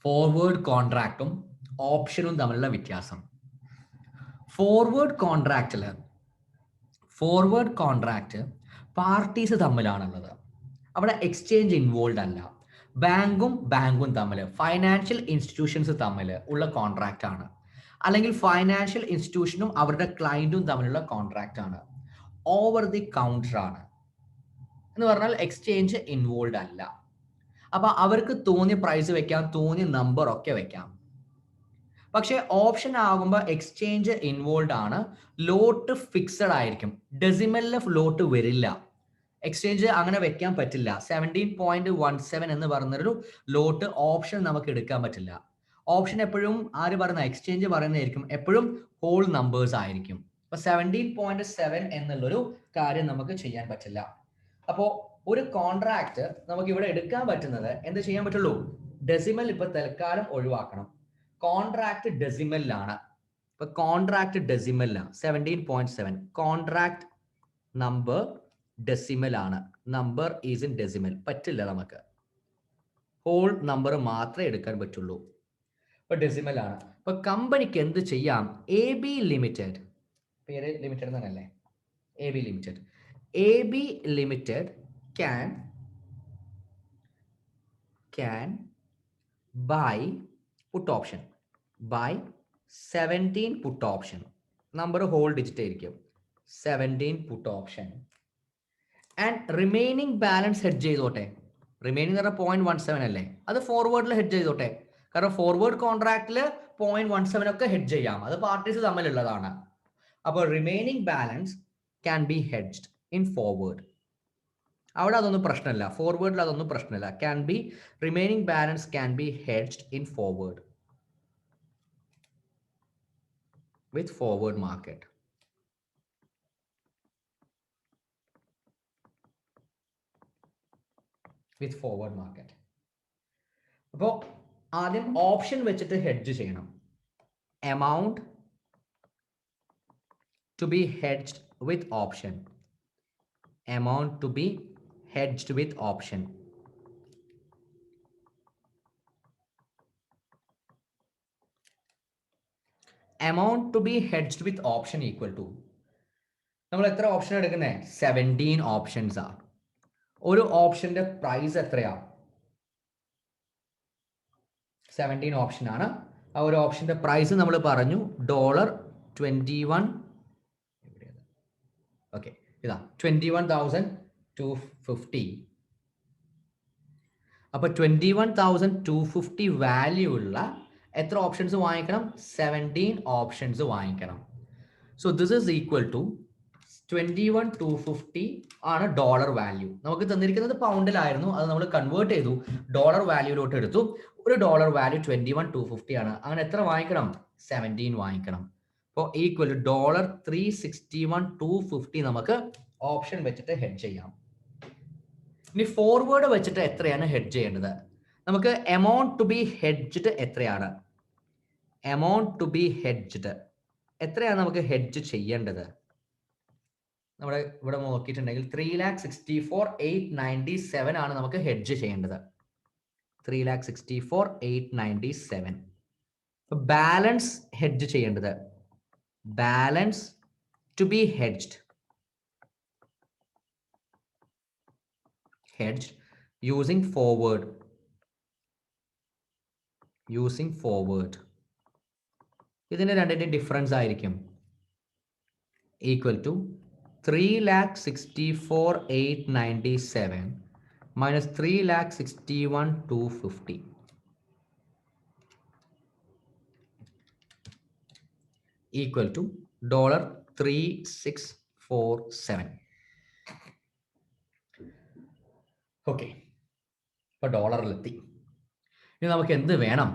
ഫോർവേഡ് കോൺട്രാക്റ്റും ഓപ്ഷനും തമ്മിലുള്ള വ്യത്യാസം. ഫോർവേഡ് കോൺട്രാക്റ്റ് പാർട്ടീസ് തമ്മിലാണുള്ളത്. അവിടെ എക്സ്ചേഞ്ച് ഇൻവോൾവ് അല്ല. ബാങ്കും തമ്മിൽ, ഫൈനാൻഷ്യൽ ഇൻസ്റ്റിറ്റ്യൂഷൻസ് തമ്മിൽ ഉള്ള കോൺട്രാക്റ്റ് ആണ്. അല്ലെങ്കിൽ ഫൈനാൻഷ്യൽ ഇൻസ്റ്റിറ്റ്യൂഷനും അവരുടെ ക്ലയന്റും തമ്മിലുള്ള കോൺട്രാക്റ്റ് ആണ്. ഓവർ ദി കൗണ്ടർ ആണ് എന്ന് പറഞ്ഞാൽ എക്സ്ചേഞ്ച് ഇൻവോൾവ് അല്ല. അപ്പൊ അവർക്ക് തോന്നിയ പ്രൈസ് വെക്കാം, തോന്നിയ നമ്പർ ഒക്കെ വെക്കാം. പക്ഷെ ഓപ്ഷൻ ആകുമ്പോൾ എക്സ്ചേഞ്ച് ഇൻവോൾവ് ആണ്. ലോട്ട് ഫിക്സഡ് ആയിരിക്കും. ഡെസിമലിലെ ലോട്ട് വരില്ല. എക്സ്ചേഞ്ച് അങ്ങനെ വെക്കാൻ പറ്റില്ല. 17.17 എന്ന് പറഞ്ഞൊരു ലോട്ട് ഓപ്ഷൻ നമുക്ക് എടുക്കാൻ പറ്റില്ല. ഓപ്ഷൻ എപ്പോഴും ആര് പറയുന്ന? എക്സ്ചേഞ്ച് പറയുന്നതായിരിക്കും. എപ്പോഴും ഹോൾ നമ്പേഴ്സ് ആയിരിക്കും. അപ്പൊ 17.7 എന്നുള്ളൊരു കാര്യം നമുക്ക് ചെയ്യാൻ പറ്റില്ല. അപ്പോ ഒരു കോൺട്രാക്ട് നമുക്ക് ഇവിടെ എടുക്കാൻ പറ്റുന്നത് എന്ത് ചെയ്യാൻ പറ്റുള്ളൂ? ഡെസിമൽ ഇപ്പൊ തൽക്കാലം ഒഴിവാക്കണം. കോൺട്രാക്ട് ഡെസിമലിലാണ്. ഇപ്പൊ കോൺട്രാക്ട് ഡെസിമലിലാണ് 17.7. കോൺട്രാക്ട് നമ്പർ ഡെസിമൽ ആണ്. Number is in decimal. പറ്റില്ല, നമുക്ക് ഹോൾ നമ്പർ മാത്രമേ എടുക്കാൻ പറ്റുള്ളൂ. ഇപ്പൊ ഡെസിമൽ ആണ്. ഇപ്പൊ കമ്പനിക്ക് എന്ത് ചെയ്യാം? AB ലിമിറ്റഡ്, പേര് ലിമിറ്റഡ് എന്നല്ലേ? AB limited can buy put option, buy 17 put option. Number whole digit ആയിരിക്കും. 17 put option and remaining balance hedge ചെയ്തോട്ടെ. റിമൈനിങ് എന്ന് പറഞ്ഞാൽ 0.17 അല്ലേ? അത് ഫോർവേഡിൽ ഹെഡ്ജ് ചെയ്തോട്ടെ. കാരണം ഫോർവേഡ് കോൺട്രാക്റ്റിൽ 0.17 ഒക്കെ ഹെഡ്ജ് ചെയ്യാം. അത് പാർട്ടീസ് തമ്മിലുള്ളതാണ്. അപ്പോൾ remaining balance can be hedged in forward. അവിടെ അതൊന്നും പ്രശ്നമില്ല. ഫോർവേഡിൽ അതൊന്നും പ്രശ്നമില്ല. Can be remaining balance can be hedged in forward with forward market. With forward market. അപ്പോൾ ആദ്യം ഓപ്ഷൻ വെച്ചിട്ട് ഹെഡ്ജ് ചെയ്യണം. Amount to be hedged with option. Amount to be hedged with option. Amount to be hedged with option equal to, നമ്മൾ എത്ര option എടുക്കുന്നത്? 17 options ആ. ഒരു ഓപ്ഷന്റെ price എത്രയാ? 17 ഓപ്ഷൻ ആണ്. ആ ഒരു ഓപ്ഷന്റെ പ്രൈസ് നമ്മൾ പറഞ്ഞു $21. ഓക്കെ, ഇതാ 21,250. അപ്പോൾ 21,250 വാല്യൂ ഉള്ള എത്ര ഓപ്ഷൻസ് വാങ്ങിക്കണം? 17 ഓപ്ഷൻസ് വാങ്ങിക്കണം. So this is equal to 21,250 ആണ് ഡോളർ വാല്യൂ. നമുക്ക് തന്നിരിക്കുന്നത് പൗണ്ടിലായിരുന്നു, അത് നമ്മൾ കൺവേർട്ട് ചെയ്തു, ഡോളർ വാല്യൂലോട്ട് എടുത്തു. ഒരു ഡോളർ വാല്യൂ 21,250 ആണ്. അങ്ങനെ എത്ര വാങ്ങിക്കണം? 17 വാങ്ങിക്കണം. അപ്പോൾ ഈക്വൽ ടു $361,250 നമുക്ക് ഓപ്ഷൻ വെച്ചിട്ട് ഹെഡ് ചെയ്യാം. ഇനി ഫോർവേഡ് വെച്ചിട്ട് എത്രയാണ് ഹെഡ് ചെയ്യേണ്ടത്? നമുക്ക് എമൗണ്ട് ടു ബി ഹെഡ്ജ്ഡ് എത്രയാണ്? എമൗണ്ട് ടു ബി ഹെഡ്ജ്ഡ് എത്രയാണ് നമുക്ക് ഹെഡ്ജ് ചെയ്യേണ്ടത്? നമ്മുടെ ഇവിടെ നോക്കിയിട്ടുണ്ടെങ്കിൽ 3,64,897 ആണ് നമുക്ക് ഹെഡ്ജ് ചെയ്യേണ്ടത്. 3,64,897. ബാലൻസ് ഹെഡ്ജ് ചെയ്യേണ്ടത്, balance to be hedged, hedged using forward, ഇതിന്റെ രണ്ടിന്റെ ഡിഫറൻസ് ആയിരിക്കും equal to 3,64,897 minus 3,61,250 equal to $3,647. Okay, ഇപ്പോൾ ഡോളറിലെത്തി. ഇനി നമുക്ക് എന്ത് വേണം?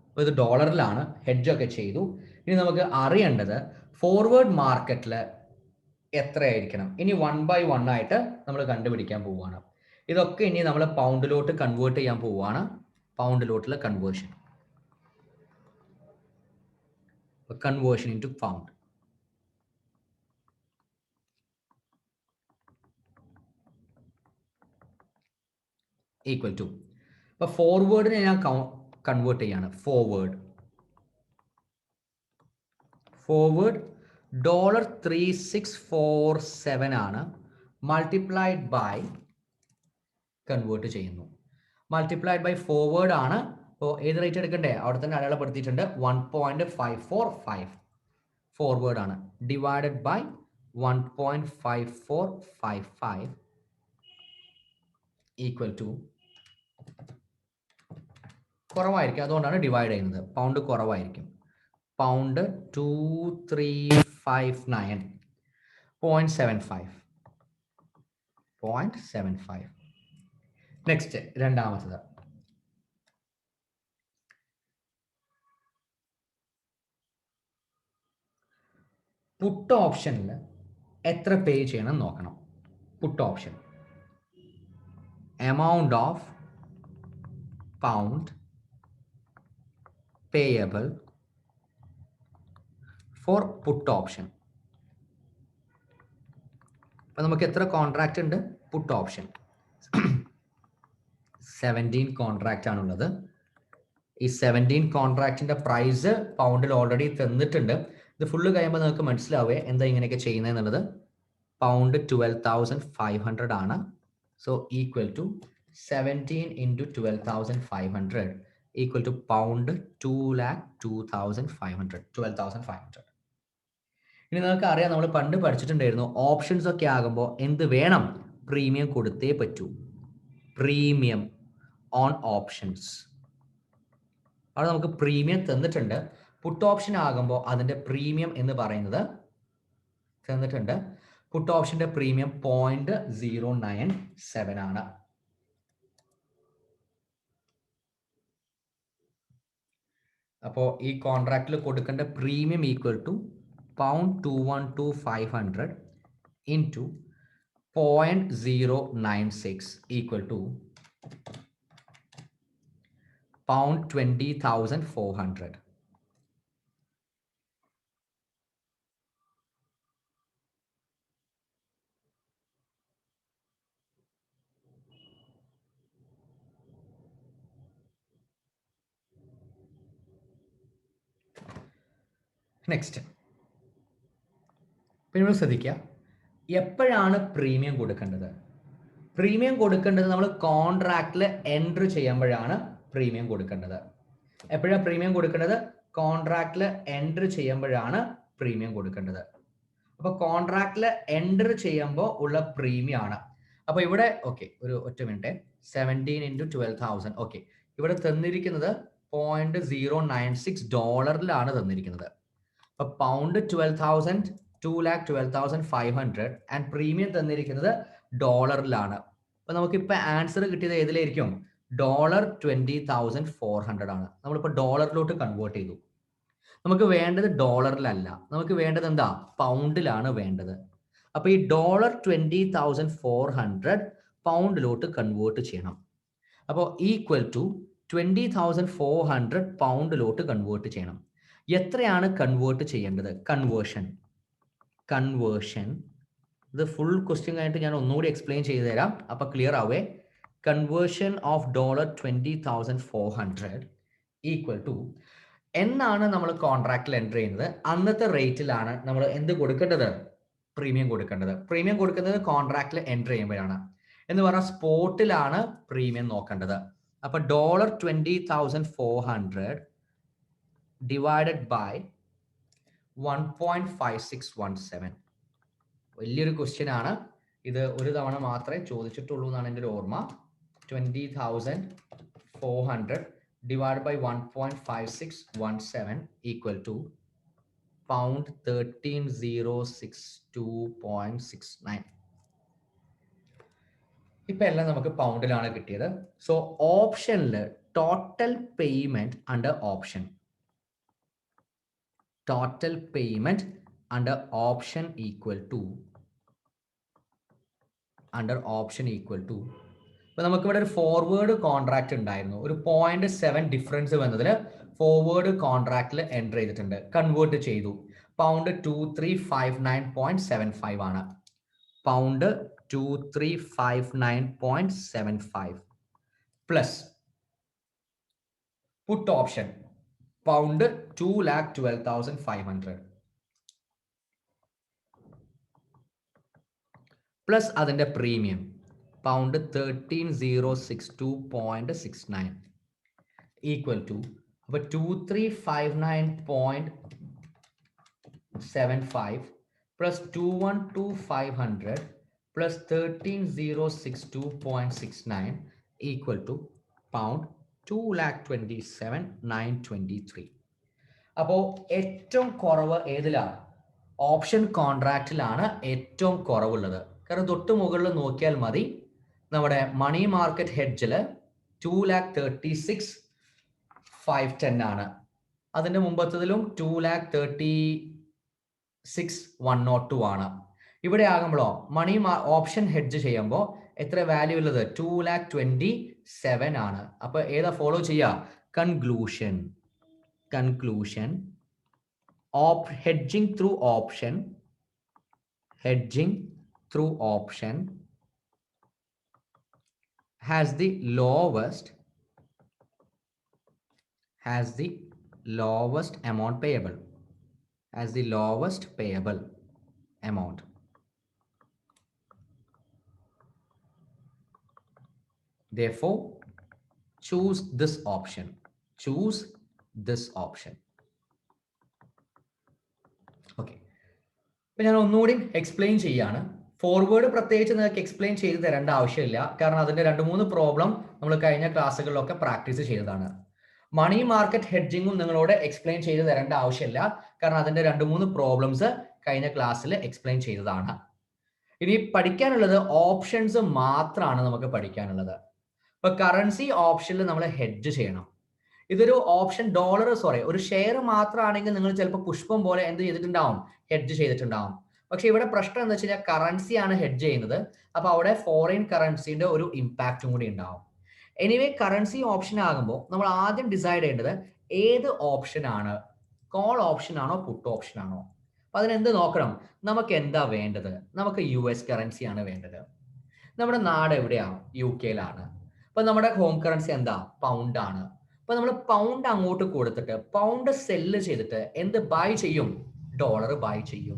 അപ്പോൾ ഇത് ഡോളറിലാണ്, ഹെഡ്ജൊക്കെ ചെയ്തു. ഇനി നമുക്ക് അറിയേണ്ടത് ഫോർവേഡ് മാർക്കറ്റിൽ എത്രയായിരിക്കണം. ഇനി 1 by 1 ആയിട്ട് നമ്മൾ കണ്ടുപിടിക്കാൻ പോവുകയാണ്. ഇതൊക്കെ ഇനി നമ്മൾ പൗണ്ടിലോട്ട് കൺവേർട്ട് ചെയ്യാൻ പോവുകയാണ്. പൗണ്ടിലോട്ടുള്ള conversion into pound. Equal to, അപ്പോൾ ഫോർവേഡിനെ ഞാൻ കൺവേർട്ട് ചെയ്യാണ്. ഫോർവേഡ് $3,647 ആണ്. മൾട്ടിപ്ലൈഡ് ബൈ കൺവേർട്ട് ചെയ്യുന്നു. മൾട്ടിപ്ലൈഡ് ബൈ ഫോർവേഡ് ആണ്. അപ്പോൾ ഏത് റേറ്റ് എടുക്കണ്ടേ? അവിടെ തന്നെ അടയാളപ്പെടുത്തിയിട്ടുണ്ട് 1.545. ഫോർവേഡ് ആണ്. ഡിവൈഡഡ് ബൈ 1.5455 ഈക്വൽ ടു, കുറവായിരിക്കും, അതുകൊണ്ടാണ് ഡിവൈഡ് ചെയ്യുന്നത്. പൗണ്ട് കുറവായിരിക്കും. പൗണ്ട് 2359.75. നെക്സ്റ്റ് രണ്ടാമത്തത്, പുട്ട് ഓപ്ഷനിൽ എത്ര പേ ചെയ്യണം നോക്കണം. Puttu option amount of pound payable for put option. അപ്പോൾ നമുക്ക് എത്ര കോൺട്രാക്റ്റ് ഉണ്ട്? പുട്ട് ഓപ്ഷൻ 17 കോൺട്രാക്റ്റ് ആണുള്ളത്. ഈ 17 കോൺട്രാക്റ്റിന്റെ പ്രൈസ് പൗണ്ടിൽ ഓൾറെഡി തന്നിട്ടുണ്ട്. ഇത് ഫുള്ള് കഴിയുമ്പോൾ നിങ്ങൾക്ക് മനസ്സിലാവേ എന്താ ഇങ്ങനെയൊക്കെ ചെയ്യുന്നതെന്നുള്ളത്. പൗണ്ട് 12,500 ആണ്. So equal to 17 into 12,500 equal to pound 2,02,500. 12,500. ഇനി നിങ്ങൾക്ക് അറിയാം, നമ്മൾ പണ്ട് പഠിച്ചിട്ടുണ്ടായിരുന്നു, ഓപ്ഷൻസ് ഒക്കെ ആകുമ്പോൾ എന്ത് വേണം? പ്രീമിയം കൊടുത്തേ പറ്റൂ. Premium on options. അവിടെ നമുക്ക് പ്രീമിയം തന്നിട്ടുണ്ട്. പുട്ട് ഓപ്ഷൻ ആകുമ്പോൾ അതിന്റെ പ്രീമിയം എന്ന് പറയുന്നത് തന്നിട്ടുണ്ട്. പുട്ട് ഓപ്ഷന്റെ പ്രീമിയം 0.097 ആണ്. അപ്പോൾ ഈ കോൺട്രാക്റ്റിൽ കൊടുക്കേണ്ട premium equal to pound 212,500 into 0.096 equal to pound 20,400. Next, പിന്നെ ശ്രദ്ധിക്കുക, എപ്പോഴാണ് പ്രീമിയം കൊടുക്കേണ്ടത്? പ്രീമിയം കൊടുക്കേണ്ടത് നമ്മൾ കോൺട്രാക്റ്റിൽ എൻട്രി ചെയ്യുമ്പോഴാണ് പ്രീമിയം കൊടുക്കേണ്ടത്. എപ്പോഴാണ് പ്രീമിയം കൊടുക്കേണ്ടത്? കോൺട്രാക്റ്റിൽ എൻറ്റർ ചെയ്യുമ്പോഴാണ് പ്രീമിയം കൊടുക്കേണ്ടത്. അപ്പോൾ കോൺട്രാക്റ്റിൽ എൻറ്റർ ചെയ്യുമ്പോൾ ഉള്ള പ്രീമിയം ആണ്. അപ്പോൾ ഇവിടെ ഓക്കെ, ഒരു ഒറ്റ മിനിറ്റ്, 17 × 12,000. ഓക്കെ, ഇവിടെ തന്നിരിക്കുന്നത് $0.096 തന്നിരിക്കുന്നത്. അപ്പോൾ പൗണ്ട് 12,000, 2,12,500 ആൻഡ് പ്രീമിയം തന്നിരിക്കുന്നത് ഡോളറിലാണ്. അപ്പോൾ നമുക്കിപ്പോൾ ആൻസർ കിട്ടിയത് ഏതിലായിരിക്കും? $20,400 ആണ്. നമ്മളിപ്പോൾ ഡോളറിലോട്ട് കൺവേർട്ട് ചെയ്തു. നമുക്ക് വേണ്ടത് ഡോളറിലല്ല, നമുക്ക് വേണ്ടത് എന്താ? പൗണ്ടിലാണ് വേണ്ടത്. അപ്പൊ ഈ $20,400 പൗണ്ടിലോട്ട് കൺവേർട്ട് ചെയ്യണം. അപ്പോൾ ഈക്വൽ ടു 20,400 പൗണ്ടിലോട്ട് കൺവേർട്ട് ചെയ്യണം. എത്രയാണ് കൺവേർട്ട് ചെയ്യേണ്ടത്? കൺവേർഷൻ ഇത് ഫുൾ ക്വസ്റ്റ്യൻ കഴിഞ്ഞിട്ട് ഞാൻ ഒന്നുകൂടി എക്സ്പ്ലെയിൻ ചെയ്തു തരാം, അപ്പൊ ക്ലിയർ ആവേ. കൺവേർഷൻ ഓഫ് $20,400 ഈക്വൽ ടു എന്നാണ് നമ്മൾ കോൺട്രാക്റ്റിൽ എൻ്റർ ചെയ്യുന്നത്, അന്നത്തെ റേറ്റിലാണ് നമ്മൾ എന്ത് കൊടുക്കേണ്ടത്? പ്രീമിയം കൊടുക്കേണ്ടത്. പ്രീമിയം കൊടുക്കുന്നത് കോൺട്രാക്റ്റിൽ എൻ്റർ ചെയ്യുമ്പോഴാണ്. എന്ന് പറഞ്ഞാൽ സ്പോട്ടിലാണ് പ്രീമിയം നോക്കേണ്ടത്. അപ്പൊ $20,400 ഡിവൈഡഡ് ബൈ 1.5617. വലിയൊരു ക്വസ്റ്റ്യൻ ആണ് ഇത്. ഒരു തവണ മാത്രമേ ചോദിച്ചിട്ടുള്ളൂ എന്നാണ് എൻ്റെ ഒരു ഓർമ്മ. 20,400 divided by 1.5617 equal to pound 13,062.69. ഇപ്പൊ എല്ലാം നമുക്ക് പൗണ്ടിലാണ് കിട്ടിയത്. സോ ഓപ്ഷനിൽ total payment under option, total payment under option equal to അപ്പൊ നമുക്കിവിടെ ഒരു ഫോർവേഡ് കോൺട്രാക്ട് ഉണ്ടായിരുന്നു. ഒരു 0.7 ഡിഫറൻസ് വന്നതിൽ ഫോർവേഡ് കോൺട്രാക്റ്റിൽ എൻ്റർ ചെയ്തിട്ടുണ്ട്, കൺവേർട്ട് ചെയ്തു. പൗണ്ട് 2359.75 ആണ്. Pound 2359.75 plus puttu option pound 2,12,500 plus അതിന്റെ പ്രീമിയം പൗണ്ട് 13,062.69 ഈക്വൽ ടു അപ്പൊ 2359.75 plus 2,12,500 plus 13,062.69 equal to pound 2,27,923. അപ്പോ ഏറ്റവും കുറവ് ഏതിലാണ്? ഓപ്ഷൻ കോൺട്രാക്റ്റിലാണ് ഏറ്റവും കുറവുള്ളത്. കാരണം തൊട്ട് മുകളിൽ നോക്കിയാൽ മതി, നമ്മുടെ മണി മാർക്കറ്റ് ഹെഡ്ജിൽ 2,36,510 ആണ്. അതിന്റെ മുമ്പത്തതിലും 2,36,102 ആണ്. ഇവിടെ ആകുമ്പോഴോ മണി ഓപ്ഷൻ ഹെഡ്ജ് ചെയ്യുമ്പോൾ എത്ര വാല്യൂ ഉള്ളത്? 2,27,000 ആണ്. അപ്പൊ ഏതാ ഫോളോ ചെയ്യുക? Conclusion hedging through option has the lowest amount payable, amount. Therefore choose this option. Okay, ഇപ്പൊ ഞാൻ ഒന്നുകൂടി എക്സ്പ്ലെയിൻ ചെയ്യാണ്. ഫോർവേഡ് പ്രത്യേകിച്ച് നിങ്ങൾക്ക് എക്സ്പ്ലെയിൻ ചെയ്ത് തരേണ്ട ആവശ്യമില്ല, കാരണം അതിന്റെ 2-3 പ്രോബ്ലം നമ്മൾ കഴിഞ്ഞ ക്ലാസ്സുകളിലൊക്കെ പ്രാക്ടീസ് ചെയ്തതാണ്. മണി മാർക്കറ്റ് ഹെഡ്ജിങ്ങും നിങ്ങളോട് എക്സ്പ്ലെയിൻ ചെയ്ത് തരേണ്ട ആവശ്യമില്ല, കാരണം അതിന്റെ 2-3 പ്രോബ്ലംസ് കഴിഞ്ഞ ക്ലാസ്സിൽ എക്സ്പ്ലെയിൻ ചെയ്തതാണ്. ഇനി പഠിക്കാനുള്ളത് ഓപ്ഷൻസ് മാത്രമാണ് നമുക്ക് പഠിക്കാനുള്ളത്. ഇപ്പൊ കറൻസി ഓപ്ഷനിൽ നമ്മൾ ഹെഡ്ജ് ചെയ്യണം. ഇതൊരു ഓപ്ഷൻ ഒരു ഷെയർ മാത്രമാണെങ്കിൽ നിങ്ങൾ ചിലപ്പോൾ പുഷ്പം പോലെ എന്ത് ചെയ്തിട്ടുണ്ടാവും? ഹെഡ്ജ് ചെയ്തിട്ടുണ്ടാവും. പക്ഷെ ഇവിടെ പ്രശ്നം എന്താ വെച്ച് കഴിഞ്ഞാൽ കറൻസിയാണ് ഹെഡ്ജ് ചെയ്യുന്നത്. അപ്പൊ അവിടെ ഫോറിൻ കറൻസിന്റെ ഒരു ഇമ്പാക്റ്റും കൂടി ഉണ്ടാവും. എനിവേ കറൻസി ഓപ്ഷൻ ആകുമ്പോൾ നമ്മൾ ആദ്യം ഡിസൈഡ് ചെയ്യേണ്ടത് ഏത് ഓപ്ഷൻ ആണ്, കോൾ ഓപ്ഷൻ ആണോ പുട്ട് ഓപ്ഷൻ ആണോ. അപ്പൊ അതിനെന്ത് നോക്കണം? നമുക്ക് എന്താ വേണ്ടത്? നമുക്ക് US കറൻസി ആണ് വേണ്ടത്. നമ്മുടെ നാട് എവിടെയാണ്? UK അപ്പൊ നമ്മുടെ ഹോം കറൻസി എന്താ? പൗണ്ട് ആണ്. അപ്പൊ നമ്മൾ പൗണ്ട് അങ്ങോട്ട് കൊടുത്തിട്ട് പൗണ്ട് സെല്ല് ചെയ്തിട്ട് എന്ത് ബൈ ചെയ്യും? ഡോളർ ബൈ ചെയ്യും.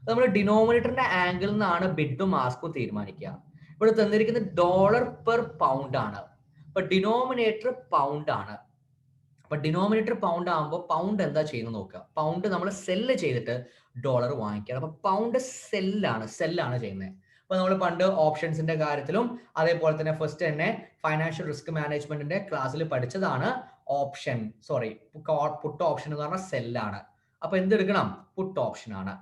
നമ്മൾ ഡിനോമിനേറ്ററിന്റെ ആംഗിളിൽ നിന്നാണ് ബിഡും ആസ്കും തീരുമാനിക്കുക. ഇവിടെ തന്നിരിക്കുന്നത് $per pound ആണ്. അപ്പൊ ഡിനോമിനേറ്റർ പൗണ്ട് ആണ്. അപ്പൊ ഡിനോമിനേറ്റർ പൗണ്ട് ആകുമ്പോൾ പൗണ്ട് എന്താ ചെയ്യുന്നത് നോക്കുക. പൗണ്ട് നമ്മൾ സെല്ല് ചെയ്തിട്ട് ഡോളർ വാങ്ങിക്കുകയാണ്. അപ്പൊ പൗണ്ട് സെല്ലാണ് ചെയ്യുന്നത്. അപ്പൊ നമ്മൾ പണ്ട് ഓപ്ഷൻസിന്റെ കാര്യത്തിലും അതേപോലെ തന്നെ ഫസ്റ്റ് തന്നെ ഫൈനാൻഷ്യൽ റിസ്ക് മാനേജ്മെന്റിന്റെ ക്ലാസ്സിൽ പഠിച്ചതാണ് പുട്ട് ഓപ്ഷൻ എന്ന് പറഞ്ഞാൽ സെല്ലാണ്. അപ്പൊ എന്തെടുക്കണം? പുട്ട് ഓപ്ഷൻ ആണ്.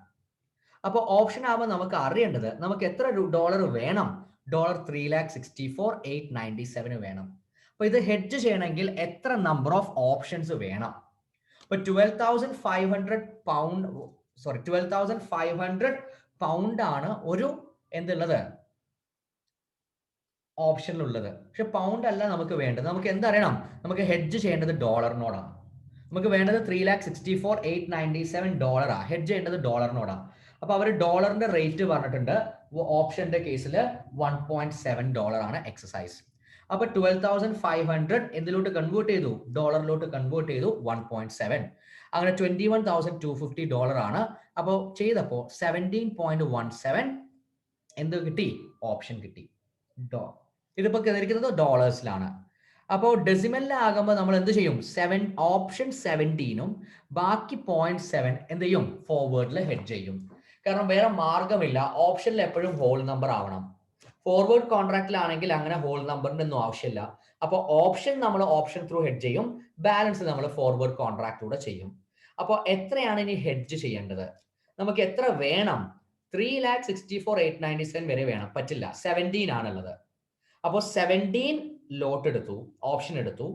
അപ്പൊ ഓപ്ഷൻ ആവുമ്പോൾ നമുക്ക് അറിയേണ്ടത് നമുക്ക് എത്ര ഡോളർ വേണം? $3,64,897 വേണം. അപ്പൊ ഇത് ഹെഡ്ജ് ചെയ്യണമെങ്കിൽ എത്ര നമ്പർ ഓഫ് ഓപ്ഷൻസ് വേണം? ഇപ്പൊ 12,500 പൗണ്ട് ആണ് ഒരു എന്തുള്ളത് ഓപ്ഷനിലുള്ളത്. പക്ഷെ പൗണ്ട് അല്ല നമുക്ക് വേണ്ടത്. നമുക്ക് എന്തറിയണം? നമുക്ക് ഹെഡ്ജ് ചെയ്യേണ്ടത് ഡോളറിനോടാണ്. നമുക്ക് വേണ്ടത് $3,64,897 ഹെഡ്ജ് ചെയ്യേണ്ടത് ഡോളറിനോടാണ്. അപ്പൊ അവർ ഡോളറിന്റെ റേറ്റ് പറഞ്ഞിട്ടുണ്ട്. ഓപ്ഷന്റെ കേസിൽ $1.7 ആണ് എക്സസൈസ്. അപ്പൊ 12,500 എന്തിലോട്ട് കൺവേർട്ട് ചെയ്തു? ഡോളറിലോട്ട് കൺവേർട്ട് ചെയ്തു 1.7. അങ്ങനെ $21,250 ആണ്. അപ്പോൾ ചെയ്തപ്പോൾ 17.17 എന്ത് കിട്ടി? ഓപ്ഷൻ കിട്ടി. ഇതിപ്പോ തന്നിരിക്കുന്നത് ഡോളേഴ്സിലാണ്. അപ്പോൾ ഡെസിമലിലാകുമ്പോൾ നമ്മൾ എന്ത് ചെയ്യും? ഓപ്ഷൻ 17ഉം ബാക്കി 0.7 എന്ത് ചെയ്യും? ഫോർവേഡിൽ ഹെഡ്ജ് ചെയ്യും. കാരണം വേറെ മാർഗമില്ല. ഓപ്ഷനിൽ എപ്പോഴും ഹോൾ നമ്പർ ആവണം. ഫോർവേഡ് കോൺട്രാക്റ്റിലാണെങ്കിൽ അങ്ങനെ ഹോൾ നമ്പറിന്റെ ഒന്നും ആവശ്യമില്ല. അപ്പോൾ നമ്മൾ ഓപ്ഷൻ ത്രൂ ഹെഡ്ജ് ചെയ്യും, ബാലൻസ് നമ്മൾ ഫോർവേഡ് കോൺട്രാക്റ്റിലൂടെ ചെയ്യും. അപ്പോൾ എത്രയാണ് ഇനി ഹെഡ്ജ് ചെയ്യേണ്ടത്? നമുക്ക് എത്ര വേണം? 3,64,897 വരെ വേണം. പറ്റില്ല, 17 ആണുള്ളത്. അപ്പോൾ 17 ലോട്ട് എടുത്തു, ഓപ്ഷൻ എടുത്തു.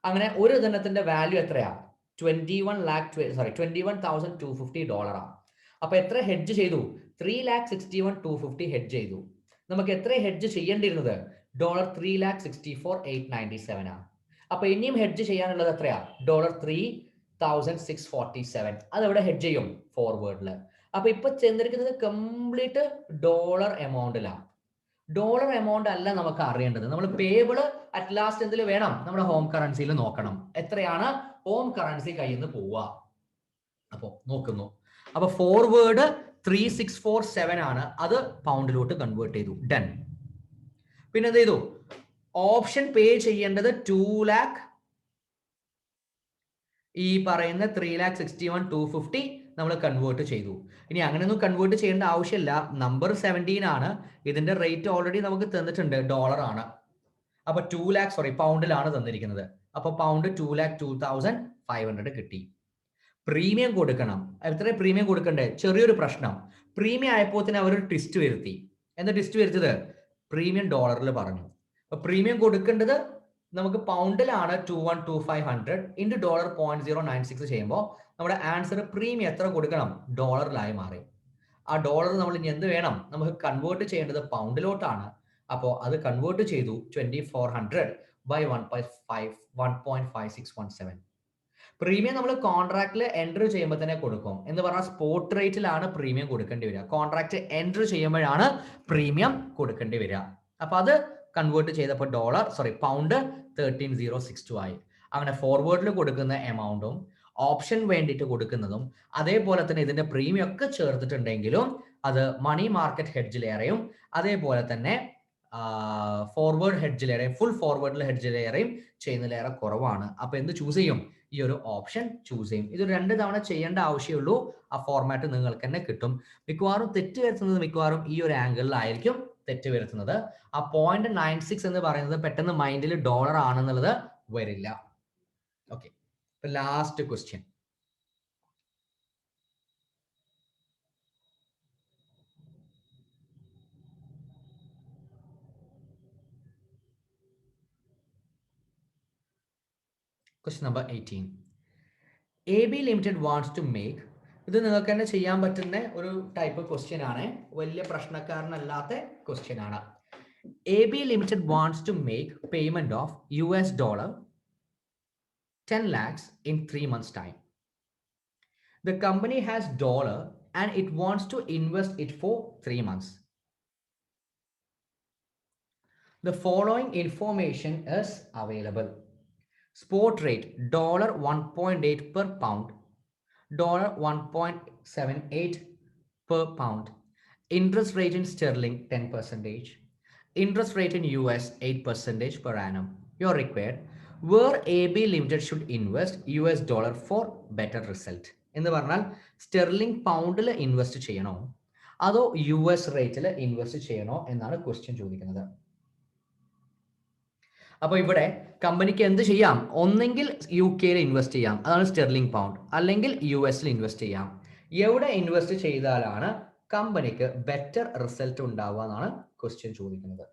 അങ്ങനെ ഒരു ദിനത്തിന്റെ വാല്യൂ എത്രയാ? $21,250 ആണ്. അപ്പൊ എത്ര ഹെഡ്ജ് ചെയ്തു? 3,61,250 ഹെഡ്ജ് ചെയ്തു. നമുക്ക് എത്ര ഹെഡ്ജ് ചെയ്യേണ്ടിയിരുന്നത്? $3,64,897 ആണ്. അപ്പൊ ഇനിയും ഹെഡ്ജ് ചെയ്യാനുള്ളത് എത്രയാ? $3,647. അതെവിടെ ഹെഡ്ജ് ചെയ്യും? ഫോർവേഡില്. അപ്പൊ ഇപ്പൊ ചെന്നിരിക്കുന്നത് കംപ്ലീറ്റ് ഡോളർ എമൗണ്ടിലാണ്. ഡോളർ എമൗണ്ട് അല്ല നമുക്ക് അറിയേണ്ടത്. നമ്മൾ പേബിള് അറ്റ് ലാസ്റ്റ് എന്തിൽ വേണം? നമ്മുടെ ഹോം കറൻസിയിൽ നോക്കണം. എത്രയാണ് ഹോം കറൻസി കയ്യിൽ നിന്ന് പോവുക? അപ്പൊ നോക്കുന്നു. അപ്പൊ ഫോർവേഡ് 3,647 ആണ്. അത് പൗണ്ടിലോട്ട് കൺവേർട്ട് ചെയ്തു. ഡൺ. പിന്നെ എന്ത് ചെയ്തു? ഓപ്ഷൻ പേ ചെയ്യേണ്ടത് 2 lakh, ഈ പറയുന്ന 3,61,250 നമ്മൾ കൺവേർട്ട് ചെയ്തു. ഇനി അങ്ങനെയൊന്നും കൺവേർട്ട് ചെയ്യേണ്ട ആവശ്യമില്ല. നമ്പർ 17 ആണ്. ഇതിന്റെ റേറ്റ് ഓൾറെഡി നമുക്ക് തന്നിട്ടുണ്ട്, ഡോളർ ആണ്. അപ്പൊ പൗണ്ടിലാണ് തന്നിരിക്കുന്നത്. അപ്പൊ പൗണ്ട് 2,02,500 കിട്ടി. പ്രീമിയം കൊടുക്കണം. എത്ര പ്രീമിയം കൊടുക്കണ്ടേ? ചെറിയൊരു പ്രശ്നം. പ്രീമിയം ആയപ്പോൾ തന്നെ അവരൊരു ട്വിസ്റ്റ് വരുത്തി. എന്താ ട്വിസ്റ്റ് വരുത്തത്? പ്രീമിയം ഡോളറിൽ പറഞ്ഞു. അപ്പൊ പ്രീമിയം കൊടുക്കേണ്ടത് നമുക്ക് പൗണ്ടിലാണ് 21,2500 ഇൻറ്റു ഡോളർ 0.096 ചെയ്യുമ്പോൾ നമ്മുടെ ആൻസർ പ്രീമിയം എത്ര കൊടുക്കണം? ഡോളറിലായി മാറി. ആ ഡോളർ നമ്മൾ ഇനി എന്ത് വേണം? നമുക്ക് കൺവേർട്ട് ചെയ്യേണ്ടത് പൗണ്ടിലോട്ടാണ്. അപ്പോൾ അത് കൺവേർട്ട് ചെയ്തു 2,400 ബൈ 1.5617. പ്രീമിയം നമ്മൾ കോൺട്രാക്റ്റിൽ എൻറ്റർ ചെയ്യുമ്പോൾ തന്നെ കൊടുക്കും. എന്ന് പറഞ്ഞാൽ സ്പോട്ട് റേറ്റിലാണ് പ്രീമിയം കൊടുക്കേണ്ടി വരിക. കോൺട്രാക്ട് എൻറ്റർ ചെയ്യുമ്പോഴാണ് പ്രീമിയം കൊടുക്കേണ്ടി വരിക. അപ്പൊ അത് കൺവേർട്ട് ചെയ്തപ്പോൾ പൗണ്ട് 13,062 ആയി. അങ്ങനെ ഫോർവേഡിൽ കൊടുക്കുന്ന എമൗണ്ടും ഓപ്ഷൻ വേണ്ടിയിട്ട് കൊടുക്കുന്നതും അതേപോലെ തന്നെ ഇതിന്റെ പ്രീമിയം ഒക്കെ ചേർത്തിട്ടുണ്ടെങ്കിലും അത് മണി മാർക്കറ്റ് ഹെഡ്ജിലേറെയും അതേപോലെ തന്നെ ഫോർവേഡ് ഹെഡ്ജിലേറെയും ഫുൾ ഫോർവേഡിൽ ഹെഡ്ജിലേറെയും ചെയ്യുന്നതിലേറെ കുറവാണ്. അപ്പൊ എന്ത് ചൂസ് ചെയ്യും? ഈ ഒരു ഓപ്ഷൻ ചൂസ് ചെയ്യും. ഇത് 2 തവണ ചെയ്യേണ്ട ആവശ്യമുള്ളൂ. ആ ഫോർമാറ്റ് നിങ്ങൾക്ക് തന്നെ കിട്ടും. മിക്കവാറും തെറ്റ് വരുത്തുന്നത് മിക്കവാറും ഈ ഒരു ആംഗിളിലായിരിക്കും തെറ്റ് വരുത്തുന്നത്. ആ 0.96 എന്ന് പറയുന്നത് പെട്ടെന്ന് മൈൻഡിൽ ഡോളർ ആണെന്നുള്ളത് വരില്ല. Okay, last question. Question number 18. AB Limited wants to make, ഇത് നിങ്ങൾക്ക് തന്നെ ചെയ്യാൻ പറ്റുന്ന ഒരു ടൈപ്പ് ക്വസ്റ്റ്യൻ ആണ്. വലിയ പ്രശ്നക്കാരനല്ലാത്ത ക്വസ്റ്റ്യൻ ആണ്. AB Limited wants to make payment of $10 lakhs in 3 months time. The company has dollar and it wants to invest it for 3 months. The following information is available. Spot rate $1.8 per pound, $1.78 per pound. Interest rate in sterling 10%. Interest rate in US 8% per annum. You're required where AB limited should invest $, for better result എന്ന് പറഞ്ഞാൽ sterling പൗണ്ടിൽ invest ചെയ്യണോ അതോ US റേറ്റിൽ invest ചെയ്യണോ എന്നാണ് question ചോദിക്കുന്നത്. അപ്പോൾ ഇവിടെ കമ്പനിക്ക് എന്ത് ചെയ്യാം? ഒന്നെങ്കിൽ UK ഇൻവെസ്റ്റ് ചെയ്യാം, അതാണ് സ്റ്റെർലിംഗ് പൗണ്ട്, അല്ലെങ്കിൽ US ഇൻവെസ്റ്റ് ചെയ്യാം. എവിടെ ഇൻവെസ്റ്റ് ചെയ്താലാണ് കമ്പനിക്ക് ബെറ്റർ റിസൾട്ട് ഉണ്ടാവുക എന്നാണ് ക്വസ്റ്റ്യൻ ചോദിക്കുന്നത്.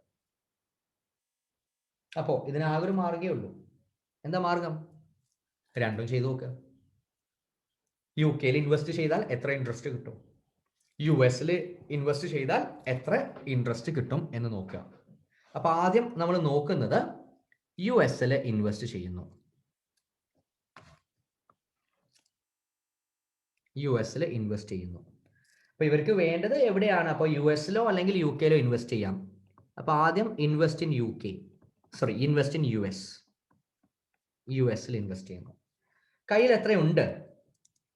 അപ്പോൾ ഇതിനാകെ ഒരു മാർഗ്ഗമേ ഉള്ളൂ. എന്താ മാർഗം? രണ്ടും ചെയ്തു നോക്കുക. UK ഇൻവെസ്റ്റ് ചെയ്താൽ എത്ര ഇൻട്രസ്റ്റ് കിട്ടും, US ഇൻവെസ്റ്റ് ചെയ്താൽ എത്ര ഇൻട്രസ്റ്റ് കിട്ടും എന്ന് നോക്കുക. അപ്പോൾ ആദ്യം നമ്മൾ നോക്കുന്നത് US ഇൻവെസ്റ്റ് ചെയ്യുന്നു. US ഇൻവെസ്റ്റ് ചെയ്യുന്നു. അപ്പോൾ ഇവർക്ക് വേണ്ടത് എവിടെയാണ്? അപ്പോൾ US അല്ലെങ്കിൽ UK ഇൻവെസ്റ്റ് ചെയ്യാം. അപ്പോൾ ആദ്യം invest in UK, sorry invest in US. US invest ചെയ്യുന്നു. കയ്യിൽ എത്രയുണ്ട്?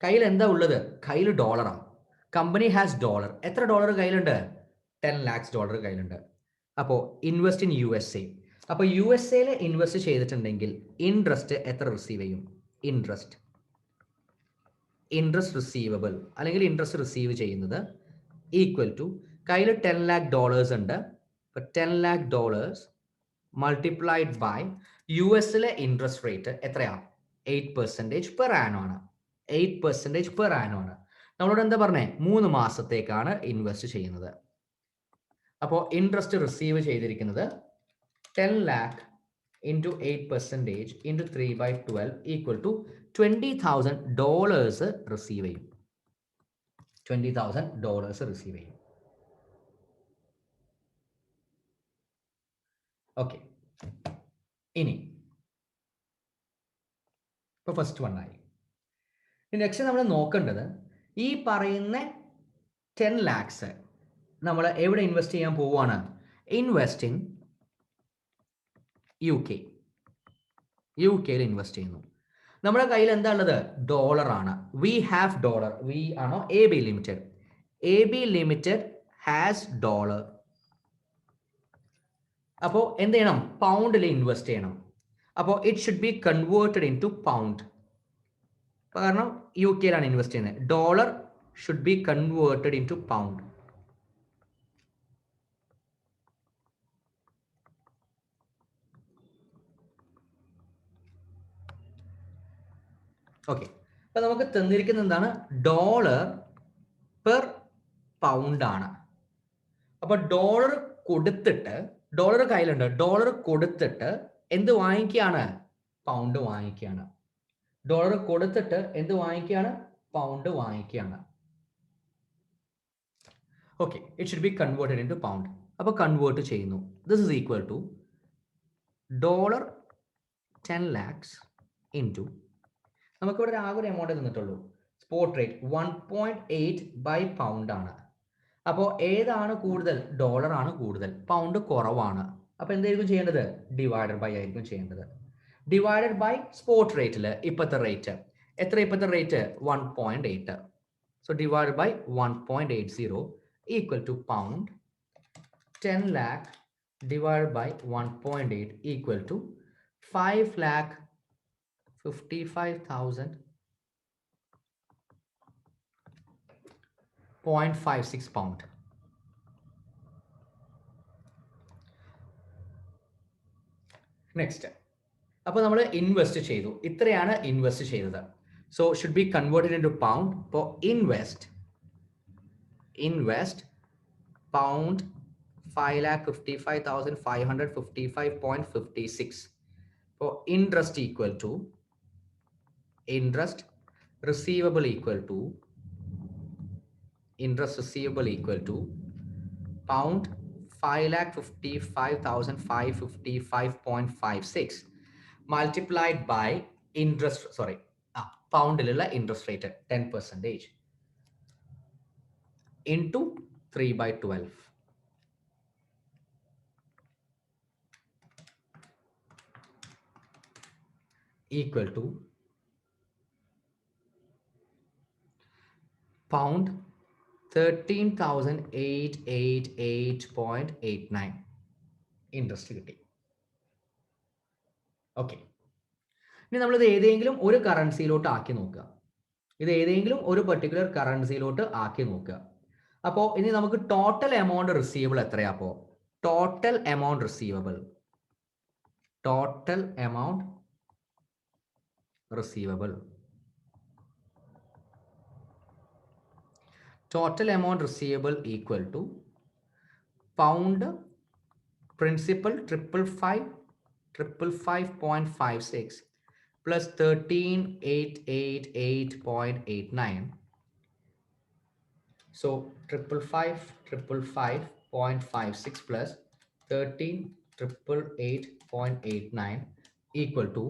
കയ്യിൽ എന്താ ഉള്ളത്? കയ്യിൽ ഡോളറാണ്. Company has dollar. എത്ര ഡോളർ കയ്യിലുണ്ട്? $10 lakhs കയ്യിലുണ്ട്. അപ്പോൾ ഇൻവെസ്റ്റ് ഇൻ USA. അപ്പോൾ USA ഇൻവെസ്റ്റ് ചെയ്തിട്ടുണ്ടെങ്കിൽ ഇൻട്രസ്റ്റ് എത്ര റിസീവ് ചെയ്യും? ഇൻട്രസ്റ്റ് റിസീവബിൾ അല്ലെങ്കിൽ ഇൻട്രസ്റ്റ് റിസീവ് ചെയ്യുന്നത് ഈക്വൽ ടു കയ്യിൽ $10 lakh ഉണ്ട്. അപ്പോൾ $10 lakh multiplied by US interest rate എത്രയാണ്? 8% പെർ ആനം ആണ്. 8% പെർ ആനം ആണ്. നമ്മളോട് എന്താ പറഞ്ഞേ? 3 മാസത്തേക്കാണ് ഇൻവെസ്റ്റ് ചെയ്യുന്നത്. അപ്പോൾ ഇൻട്രസ്റ്റ് റിസീവ് ചെയ്തിരിക്കുന്നത് 10 lakh into 8% into 3/12 equal to $20,000 receive ചെയ്യും. $20,000 റിസീവ് ചെയ്യും. ഓക്കെ, ഇനി ഇപ്പോൾ ഫസ്റ്റ് വൺ ആയി. നെക്സ്റ്റ് നമ്മൾ നോക്കേണ്ടത് ഈ പറയുന്ന 10 lakhs നമ്മൾ എവിടെ ഇൻവെസ്റ്റ് ചെയ്യാൻ പോവുകയാണ്? Invest in UK. ഇൻവെസ്റ്റ് ചെയ്യുന്നു. നമ്മുടെ കയ്യിൽ എന്താ ഉള്ളത്? ഡോളറാണ്. We have dollar. വി ആണോ? AB limited. AB limited has dollar. അപ്പോൾ എന്ത് ചെയ്യണം? പൗണ്ടിൽ ഇൻവെസ്റ്റ് ചെയ്യണം. അപ്പോൾ it should be converted into pound. കാരണം UK ഇൻവെസ്റ്റ് ചെയ്യുന്നത്. Dollar should be converted into pound. Okay, അപ്പൊ നമുക്ക് തന്നിരിക്കുന്നത് എന്താണ്? ഡോളർ പെർ പൗണ്ട് ആണ്. അപ്പൊ ഡോളർ കൊടുത്തിട്ട്, ഡോളർ കയ്യിലുണ്ട്, ഡോളർ കൊടുത്തിട്ട് എന്ത് വാങ്ങിക്കുകയാണ്? പൗണ്ട് വാങ്ങിക്കുകയാണ്. ഡോളർ കൊടുത്തിട്ട് എന്ത് വാങ്ങിക്കുകയാണ്? പൗണ്ട് വാങ്ങിക്കുകയാണ്. Okay, it should be converted into pound. അപ്പൊ കൺവേർട്ട് ചെയ്യുന്നു. This is equal to $10 lakhs into, നമുക്കിവിടെ ആകെ ഒരു എമൗണ്ട് തന്നിട്ടുള്ളൂ. സ്പോട്ട് റേറ്റ് 1.8 ബൈ പൗണ്ട് ആണ്. അപ്പോൾ ഏതാണ് കൂടുതൽ? ഡോളർ ആണ് കൂടുതൽ, പൗണ്ട് കുറവാണ്. അപ്പോൾ എന്തായിരിക്കും ചെയ്യേണ്ടത്? ഡിവൈഡഡ് ബൈ ആയിരിക്കും ചെയ്യേണ്ടത്. ഡിവൈഡഡ് ബൈ സ്പോട്ട് റേറ്റിൽ ഇപ്പോഴത്തെ റേറ്റ് എത്ര? ഇപ്പോഴത്തെ rate 1.8. So divided by 1.80 equal to pound. 10 lakh divided by 1.8 equal to 5,55,000.56 pound. Next, അപ്പോൾ നമ്മൾ ഇൻവെസ്റ്റ് ചെയ്തു. ഇത്രയാണ് ഇൻവെസ്റ്റ് ചെയ്തത്. So should be converted into pound. അപ്പോൾ ഇൻവെസ്റ്റ് പൗണ്ട് 5,55,555.56. അപ്പോൾ interest equal to, interest receivable equal to pound 5,55,555.56 multiplied by interest, sorry, പൗണ്ടിലുള്ള interest rate 10% into 3/12 equal to pound 13,888.89 interest കിട്ടി. Okay, ഇനി നമ്മളിത് ഏതെങ്കിലും ഒരു കറൻസിയിലോട്ട് ആക്കി നോക്കുക. ഇത് ഏതെങ്കിലും ഒരു പെർട്ടിക്കുലർ കറൻസിയിലോട്ട് ആക്കി നോക്കുക. അപ്പോൾ ഇനി നമുക്ക് ടോട്ടൽ എമൗണ്ട് റിസീവബിൾ എത്രയാ? അപ്പോൾ total amount receivable equal to pound principal 555.56 plus 13,888.89. So 555.56 plus 13,888.89 equal to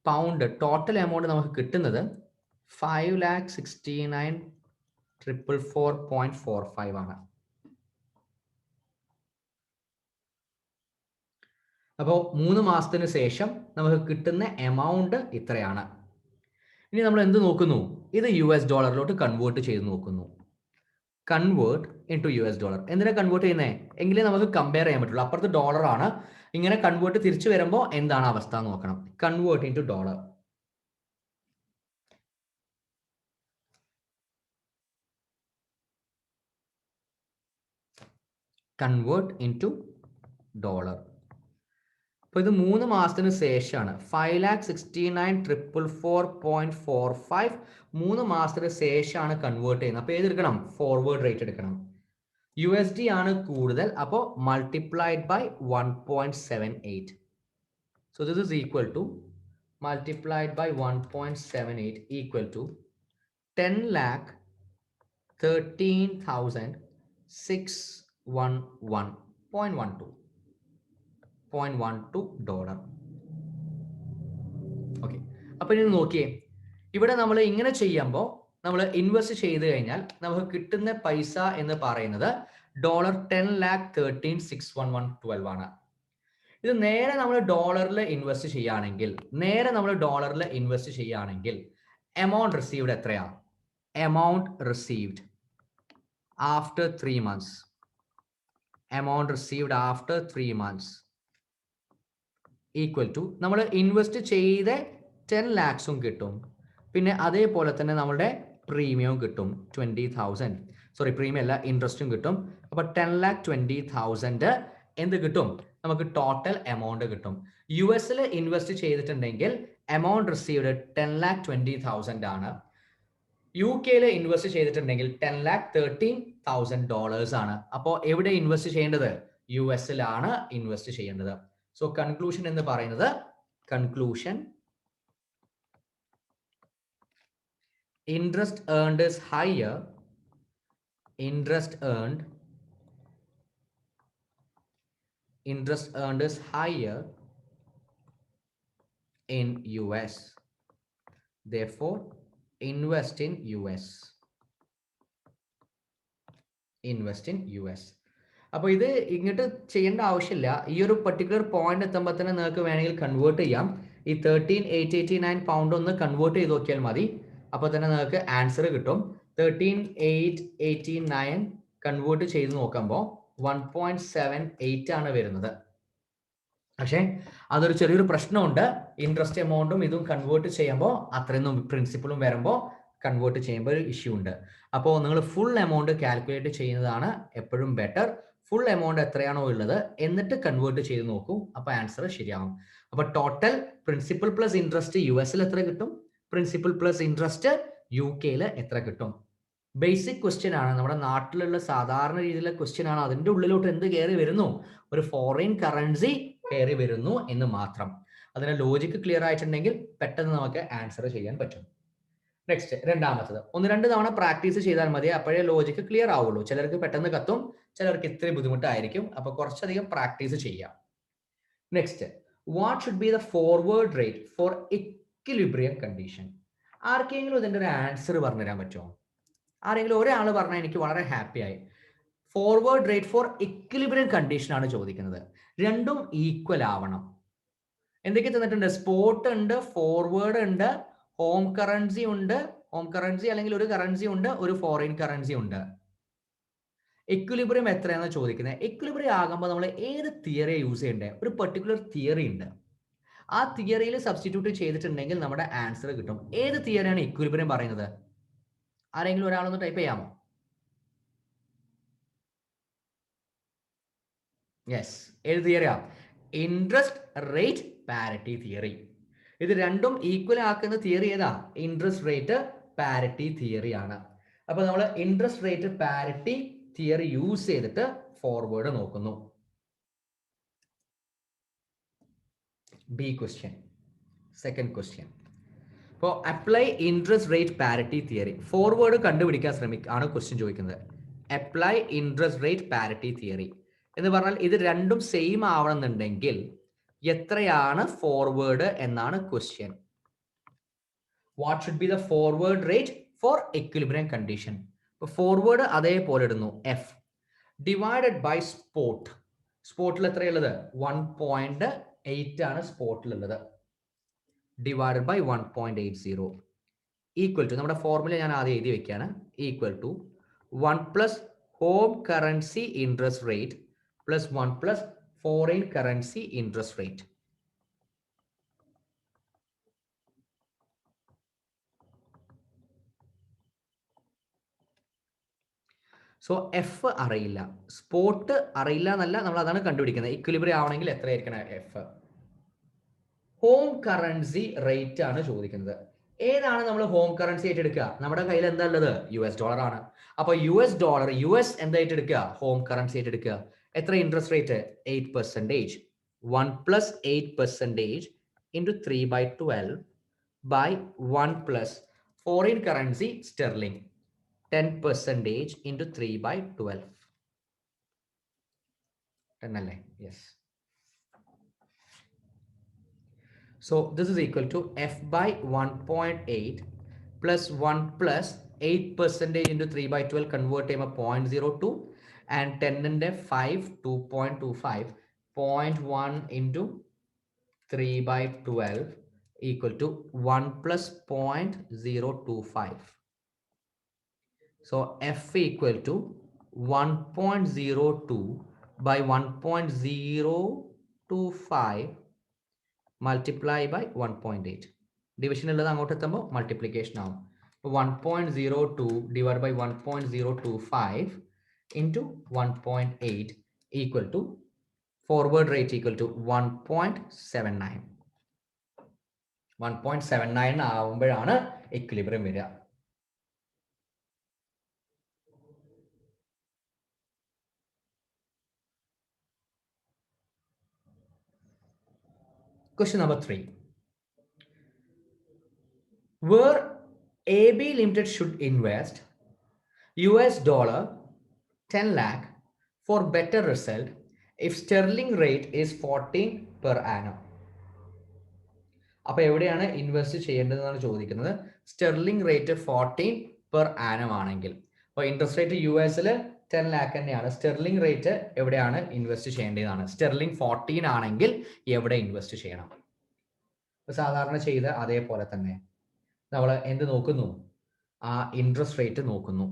pound total amount നമുക്ക് കിട്ടുന്നത് 5,69,444.45 ആണ്. അപ്പോൾ 3 മാസത്തിന് ശേഷം നമുക്ക് കിട്ടുന്ന എമൗണ്ട് ഇത്രയാണ്. ഇനി നമ്മൾ എന്ത് നോക്കുന്നു? ഇത് US ഡോളറിലോട്ട് കൺവേർട്ട് ചെയ്ത് നോക്കുന്നു. Convert into US dollar. എന്തിനാ കൺവേർട്ട് ചെയ്യുന്നത്? എങ്കിലേ നമുക്ക് കമ്പയർ ചെയ്യാൻ പറ്റുള്ളൂ. അപ്പുറത്ത് ഡോളർ ആണ്. ഇങ്ങനെ കൺവേർട്ട് തിരിച്ചു വരുമ്പോൾ എന്താണ് അവസ്ഥ നോക്കണം. Convert into dollar. Convert into dollar. അപ്പോൾ ഇത് 3 മാസത്തിന് ശേഷമാണ്. 5,69,444.45 3 മാസത്തിന് ശേഷമാണ് കൺവേർട്ട് ചെയ്യുന്നത്. അപ്പോൾ ഏതെടുക്കണം? ഫോർവേഡ് റേറ്റ് എടുക്കണം. USD ആണ് കൂടുതൽ, അപ്പോൾ multiplied by 1.78. So this is equal to multiplied by 1.78 equal to 10,13,611.12 dollar. Okay, അപ്പൊ ഇനി നോക്കിയേ, ഇവിടെ നമ്മൾ ഇങ്ങനെ ചെയ്യുമ്പോൾ നമ്മൾ ഇൻവെസ്റ്റ് ചെയ്ത് കഴിഞ്ഞാൽ നമുക്ക് കിട്ടുന്ന പൈസ എന്ന് പറയുന്നത് $10,13,611.12 ആണ്. ഇത് നേരെ നമ്മൾ ഡോളറിൽ ഇൻവെസ്റ്റ് ചെയ്യുകയാണെങ്കിൽ എമൗണ്ട് റിസീവ്ഡ് എത്രയാ? Amount received after 3 months. Amount received after 3 months equal to നമ്മൾ ഇൻവെസ്റ്റ് ചെയ്ത 10 lakhs കിട്ടും. പിന്നെ അതേപോലെ തന്നെ നമ്മുടെ പ്രീമിയം കിട്ടും 20,000. സോറി, പ്രീമിയം അല്ല, ഇൻട്രസ്റ്റും കിട്ടും. അപ്പൊ 10,20,000 എന്ത് കിട്ടും? നമുക്ക് ടോട്ടൽ എമൗണ്ട് കിട്ടും. US ഇൻവെസ്റ്റ് ചെയ്തിട്ടുണ്ടെങ്കിൽ എമൗണ്ട് റിസീവ്ഡ് 10,20,000 ആണ്. UK ഇൻവെസ്റ്റ് ചെയ്തിട്ടുണ്ടെങ്കിൽ $10,13,000 ആണ്. അപ്പോൾ എവിടെ ഇൻവെസ്റ്റ് ചെയ്യേണ്ടത്? US ഇൻവെസ്റ്റ് ചെയ്യേണ്ടത്. സോ കൺക്ലൂഷൻ എന്ന് പറയുന്നത്, conclusion, interest earned is higher. Interest earned is higher in US. Therefore, invest in US. Invest in US. അപ്പോൾ ഇത് ഇങ്ങോട്ട് ചെയ്യേണ്ട ആവശ്യമില്ല. ഈ ഒരു പെർട്ടിക്കുലർ പോയിന്റ് എത്തുമ്പോൾ തന്നെ നിങ്ങൾക്ക് വേണമെങ്കിൽ കൺവേർട്ട് ചെയ്യാം. ഈ 13,889 പൗണ്ട് ഒന്ന് കൺവേർട്ട് ചെയ്ത് നോക്കിയാൽ മതി. അപ്പോൾ തന്നെ നിങ്ങൾക്ക് ആൻസർ കിട്ടും. 13,889 കൺവേർട്ട് ചെയ്ത് നോക്കുമ്പോൾ 1.78 ആണ് വരുന്നത്. പക്ഷേ അതൊരു ചെറിയൊരു പ്രശ്നമുണ്ട്. ഇൻട്രസ്റ്റ് എമൗണ്ടും ഇതും കൺവേർട്ട് ചെയ്യുമ്പോൾ അത്രയൊന്നും പ്രിൻസിപ്പളും വരുമ്പോൾ കൺവേർട്ട് ചെയ്യുമ്പോൾ ഒരു ഇഷ്യൂ ഉണ്ട്. അപ്പോൾ നിങ്ങൾ ഫുൾ എമൗണ്ട് കാൽക്കുലേറ്റ് ചെയ്യുന്നതാണ് എപ്പോഴും ബെറ്റർ. ഫുൾ എമൗണ്ട് എത്രയാണോ ഉള്ളത് എന്നിട്ട് കൺവേർട്ട് ചെയ്ത് നോക്കൂ. അപ്പോൾ ആൻസർ ശരിയാവും. അപ്പോൾ total principal plus interest US എത്ര കിട്ടും? പ്രിൻസിപ്പൽ പ്ലസ് ഇൻട്രസ്റ്റ് UK എത്ര കിട്ടും? ബേസിക് ക്വസ്റ്റ്യൻ ആണ്. നമ്മുടെ നാട്ടിലുള്ള സാധാരണ രീതിയിലുള്ള ക്വസ്റ്റ്യൻ ആണ്. അതിന്റെ ഉള്ളിലോട്ട് എന്ത് കയറി വരുന്നു? ഒരു ഫോറിൻ കറൻസി കയറി വരുന്നു എന്ന് മാത്രം. അതിന്റെ ലോജിക്ക് ക്ലിയർ ആയിട്ടുണ്ടെങ്കിൽ പെട്ടെന്ന് നമുക്ക് ആൻസർ ചെയ്യാൻ പറ്റും. നെക്സ്റ്റ്, രണ്ടാമത്തത്, 1-2 തവണ പ്രാക്ടീസ് ചെയ്താൽ മതി. അപ്പോഴേ ലോജിക്ക് ക്ലിയർ ആവുള്ളൂ. ചിലർക്ക് പെട്ടെന്ന് കത്തും, ചിലർക്ക് ഇത്ര ബുദ്ധിമുട്ടായിരിക്കും. അപ്പൊ കുറച്ചധികം പ്രാക്ടീസ് ചെയ്യാം. Next, what should be the forward rate for equilibrium condition? ആർക്കെങ്കിലും ഇതിന്റെ ഒരു ആൻസർ പറഞ്ഞുതരാൻ പറ്റുമോ? ആരെങ്കിലും ഒരാൾ പറഞ്ഞാൽ എനിക്ക് വളരെ ഹാപ്പി ആയി. Forward rate for equilibrium condition ആണ് ചോദിക്കുന്നത്. രണ്ടും ഈക്വൽ ആവണം. എന്തൊക്കെ തന്നിട്ടുണ്ട്? സ്പോട്ട് ഉണ്ട്, ഫോർവേഡ് ഉണ്ട്, ഹോം കറൻസി ഉണ്ട്, ഹോം കറൻസി അല്ലെങ്കിൽ ഒരു കറൻസി ഉണ്ട്, ഒരു ഫോറിൻ കറൻസി ഉണ്ട്. ഇക്വിലിബ്രിയം എത്രയാണെന്ന് ചോദിക്കുന്നത്. ഇക്വിലിബ്രിയം ആകുമ്പോൾ നമ്മൾ ഏത് തിയറി യൂസ് ചെയ്യണ്ടേ? ഒരു പെർട്ടിക്കുലർ തിയറി ഉണ്ട്. ആ തിയറിയിൽ സബ്സ്റ്റിറ്റ്യൂട്ട് ചെയ്തിട്ടുണ്ടെങ്കിൽ നമ്മുടെ ആൻസർ കിട്ടും. ഏത് തിയറിയാണ് ഇക്വിലിബ്രിയം പറയുന്നത്? ആരെങ്കിലും ഒരാളൊന്ന് ടൈപ്പ് ചെയ്യാമോ? യെസ്, ഏത് തിയറിയാ? Interest rate parity theory. ഇത് രണ്ടും ഈക്വൽ ആക്കുന്ന തിയറി ഏതാ? ഇൻട്രസ്റ്റ് റേറ്റ് പാരിറ്റി തിയറി ആണ്. അപ്പൊ നമ്മൾ interest rate parity theory use ചെയ്തിട്ട് ഫോർവേഡ് നോക്കുന്നു. B question, second question. അപ്പോൾ apply interest rate parity theory, forward കണ്ടുപിടിക്കാൻ ആണ് ക്വസ്റ്റ്യൻ ചോദിക്കുന്നത്. Apply interest rate parity theory എന്ന് പറഞ്ഞാൽ ഇത് രണ്ടും സെയിം ആവണമെന്നുണ്ടെങ്കിൽ എത്രയാണ് ഫോർവേഡ് എന്നാണ് question. What should be the forward rate for equilibrium condition? Forward അതേപോലെ ഇടുന്നു, എഫ് ഡിവൈഡഡ് ബൈ സ്പോട്ട്. സ്പോട്ടിൽ എത്രയുള്ളത്? 1.8 ആണ് സ്പോട്ടിലുള്ളത്. ഡിവൈഡഡ് ബൈ 1.80 ഈക്വൽ ടു, നമ്മുടെ ഫോർമുല ഞാൻ ആദ്യം എഴുതി വെക്കുകയാണ്, equal to 1 plus home currency interest rate plus 1 plus foreign currency interest rate. So F അറിയില്ല, സ്പോട്ട് അറിയില്ല എന്നല്ല, നമ്മൾ അതാണ് കണ്ടുപിടിക്കുന്നത്. ഇക്വിലിബ്രിയം ആവണമെങ്കിൽ എത്രയായിരിക്കണം എഫ്? ഹോം കറൻസി റേറ്റ് ആണ് ചോദിക്കുന്നത്. ഏതാണ് നമ്മൾ ഹോം കറൻസി ആയിട്ട് എടുക്കുക? നമ്മുടെ കയ്യിൽ എന്താ ഉള്ളത്? US ഡോളർ ആണ്. അപ്പൊ US ഡോളർ, US എന്തായിട്ട് എടുക്കുക? ഹോം കറൻസി ആയിട്ട് എടുക്കുക. എത്ര interest rate? 8%. 1 plus 8% into 3/12 by 1 plus foreign currency sterling 10% into 3/12. 10 അല്ലേ? Yes. So this is equal to F by 1.8 plus 1 plus 8% into 3/12 convert ചെയ്യുമ്പോൾ 0.02 and 10 into 5 2.25 0.1 into 3/12 equal to 1 plus 0.025. So F equal to 1.02 by 1.025 multiply by 1.8. Division ഉള്ളത് അങ്ങോട്ട് എത്തുമ്പോൾ multiplication ആവും. 1.02 divided by 1.025 into 1.8 equal to forward rate equal to 1.79. 1.79 ആവുമ്പോഴാണ് equilibrium വരിക. Question number 3. Where AB Limited should invest US dollar 10 lakh for better result if sterling rate is 14 per annum. അപ്പോൾ എവിടെയാണ് invest ചെയ്യേണ്ടതെന്നാണ് ചോദിക്കുന്നത്. Sterling rate 14 per annum ആണെങ്കിൽ, അപ്പോൾ interest rate US 10 lakh തന്നെയാണ്. Sterling rate എവിടെയാണ് invest ചെയ്യേണ്ടതാണ്? Sterling 14 ആണെങ്കിൽ എവിടെ ഇൻവെസ്റ്റ് ചെയ്യണം? സാധാരണ ചെയ്ത് അതേപോലെ തന്നെ നമ്മൾ എന്ത് നോക്കുന്നു? ആ ഇൻട്രസ്റ്റ് റേറ്റ് നോക്കുന്നു.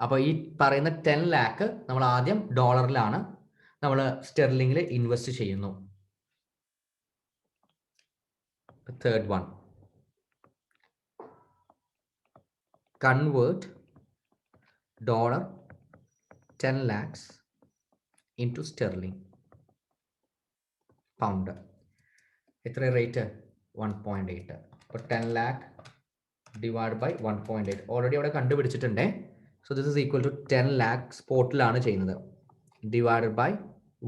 അപ്പോൾ ഈ പറയുന്ന 10 lakh നമ്മൾ ആദ്യം ഡോളറിലാണ് നമ്മൾ സ്റ്റെർലിംഗിൽ ഇൻവെസ്റ്റ് ചെയ്യുന്നു. Third one, convert dollar 10 lakhs into sterling pound. എത്ര റേറ്റ്? 1.8. അപ്പോൾ 10 lakh divided by 1.8 ഓൾറെഡി അവിടെ കണ്ടുപിടിച്ചിട്ടുണ്ടേ. So this is equal to 10 lakh സ്പോട്ടിലാണ് ചെയ്യുന്നത്, ഡിവൈഡഡ് ബൈ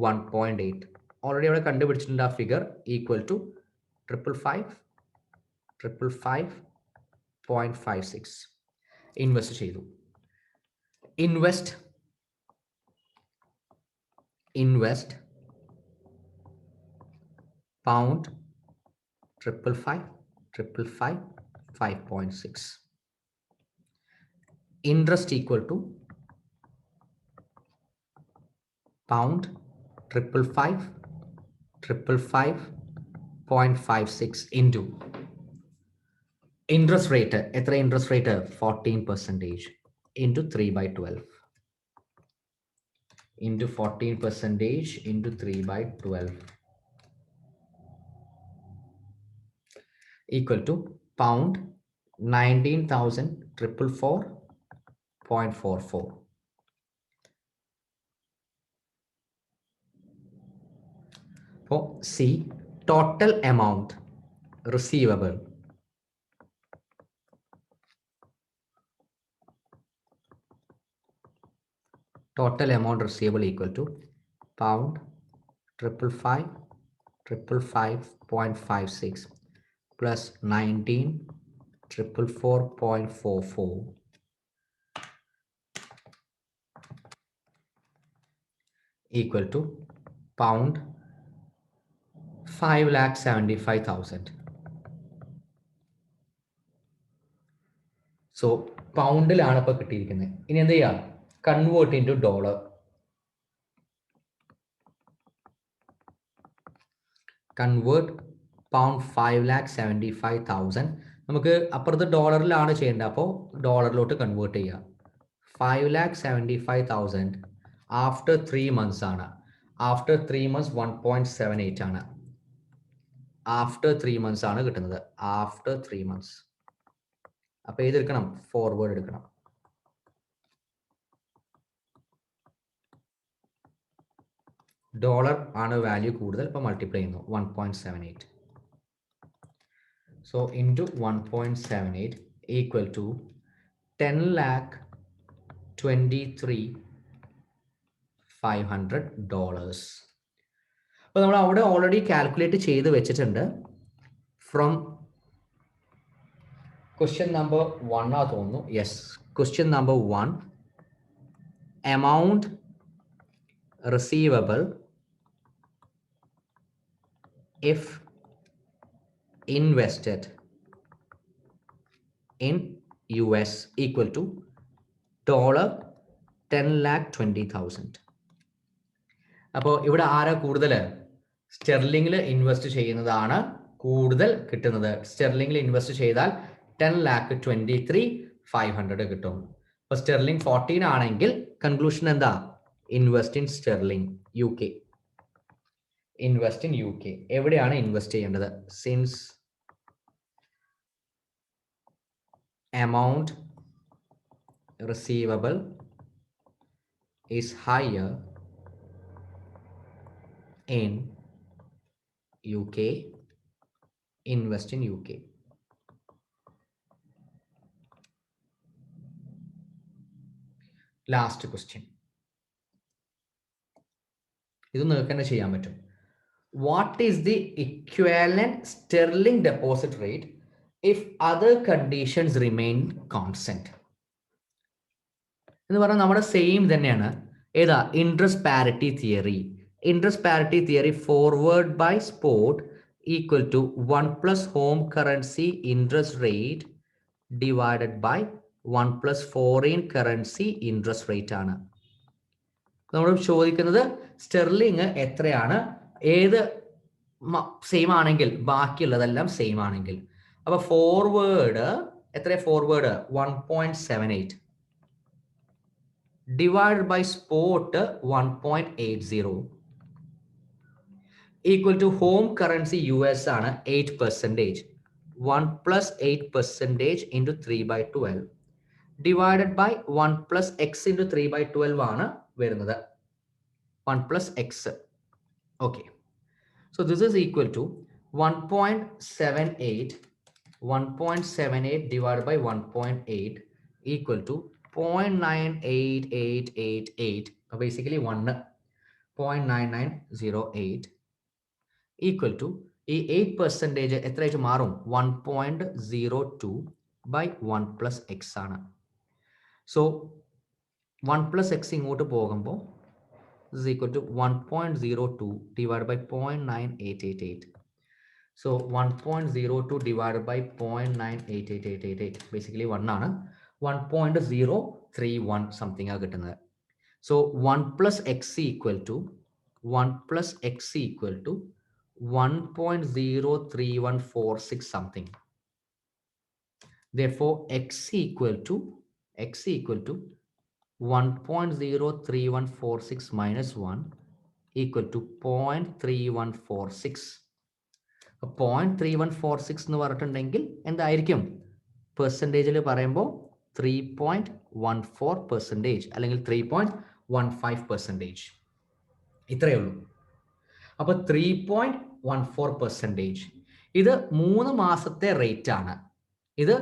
1.8 ഓൾറെഡി അവിടെ കണ്ടുപിടിച്ചിട്ടുണ്ട്. ആ ഫിഗർ ഈക്വൽ ടു 555.56 ഇൻവെസ്റ്റ് ചെയ്തു. Invest pound 555 5.6. Interest equal to pound 555 5.56 into interest rate. എത്ര interest rate? 14% into 3/12 into 14% into 3/12. equal to pound 19,444.44. For C, total amount receivable. Total amount receivable equal to pound 555.56 plus 19,444.44 equal to pound 5,75,000. So പൗണ്ടിലാണ് ഇപ്പോൾ കിട്ടിയിരിക്കുന്നത്. ഇനി എന്ത് ചെയ്യാം? Convert into dollar. Convert pound 5,75,000. നമുക്ക് അപ്പുറത്ത് ഡോളറിലാണ് ചെയ്യേണ്ടത്, അപ്പോൾ ഡോളറിലോട്ട് കൺവേർട്ട് ചെയ്യുക. 5,75,000 ആഫ്റ്റർ 3 months ആണ്. ആഫ്റ്റർ 3 months 1.78 ആണ്. ആഫ്റ്റർ 3 months ആണ് കിട്ടുന്നത്. After 3 months. അപ്പൊ ഏതെടുക്കണം? ഫോർവേഡ് എടുക്കണം. ഡോളർ ആണ് വാല്യൂ കൂടുതൽ, ഇപ്പൊ മൾട്ടിപ്ലൈ ചെയ്യുന്നു 1.78. So into 1.78 equal to 10,23,500. അപ്പോൾ നമ്മൾ അവിടെ ഓൾറെഡി കാൽക്കുലേറ്റ് ചെയ്ത് വെച്ചിട്ടുണ്ട്. ഫ്രം ക്വസ്റ്റ്യൻ നമ്പർ 1 ആ തോന്നുന്നു. Yes, question number 1, amount receivable if invested in US equal to $10,20,000. അപ്പോൾ ഇവിടെ ആരാ കൂടുതൽ? സ്റ്റെർലിംഗിൽ ഇൻവെസ്റ്റ് ചെയ്യുന്നതാണ് കൂടുതൽ കിട്ടുന്നത്. സ്റ്റെർലിംഗിൽ ഇൻവെസ്റ്റ് ചെയ്താൽ 10,23,500 കിട്ടും. അപ്പോൾ സ്റ്റെർലിംഗ് 14 ആണെങ്കിൽ കൺക്ലൂഷൻ എന്താ? Invest in sterling UK. Invest in UK. എവിടെയാണ് ഇൻവെസ്റ്റ് ചെയ്യേണ്ടത്? Since amount receivable is higher in UK, invest in UK. Last question. ഇത് നിങ്ങൾക്ക് തന്നെ ചെയ്യാൻ പറ്റും. What is the equivalent sterling deposit rate if other conditions remain constant? എന്ന് പറഞ്ഞാൽ നമ്മുടെ സെയിം തന്നെയാണ്. ഏതാ? Interest parity theory. Interest parity theory forward by spot equal to 1 plus home currency interest rate divided by 1 plus foreign currency interest rate ആണ്. നമ്മൾ ചോദിക്കുന്നത് sterling എത്രയാണ്, ഏത് സെയിം ആണെങ്കിൽ ബാക്കിയുള്ളതെല്ലാം സെയിം ആണെങ്കിൽ. അപ്പൊ ഫോർവേഡ് എത്ര? Forward 1.78 divided by spot 1.80 equal to home currency US ആണ് 8%. 1 plus 8% into 3 by 12 divided by 1 plus x into 3 by 12 ആണ് വരുന്നത്. 1 plus x. Okay. So this is equal to 1.78 divided by 1.8 equal to 0.98888. Basically 0.9908 equal to ഈ 8% എത്രയായിട്ട് മാറും? 1.02 by 1 plus x ആണ്. So 1 plus x ഇങ്ങോട്ട് പോകുമ്പോൾ is equal to 1.02 divided by 0.98888. So 1.02 divided by 0.98888 basically 1 ആണ്. 1.031 something ആ കിട്ടുന്നത്. So 1 plus x equal to 1.03146 something. Therefore x equal to 1.03146 minus 1 equal to 0.3146. 0.3146 എന്ന് പറഞ്ഞിട്ടുണ്ടെങ്കിൽ എന്തായിരിക്കും? പെർസെൻറ്റേജിൽ പറയുമ്പോൾ 3.14% അല്ലെങ്കിൽ 3.15%. ഇത്രയേ ഉള്ളൂ. അപ്പോൾ 3.14%. ഇത് 3 മാസത്തെ റേറ്റ് ആണ്. ഇത്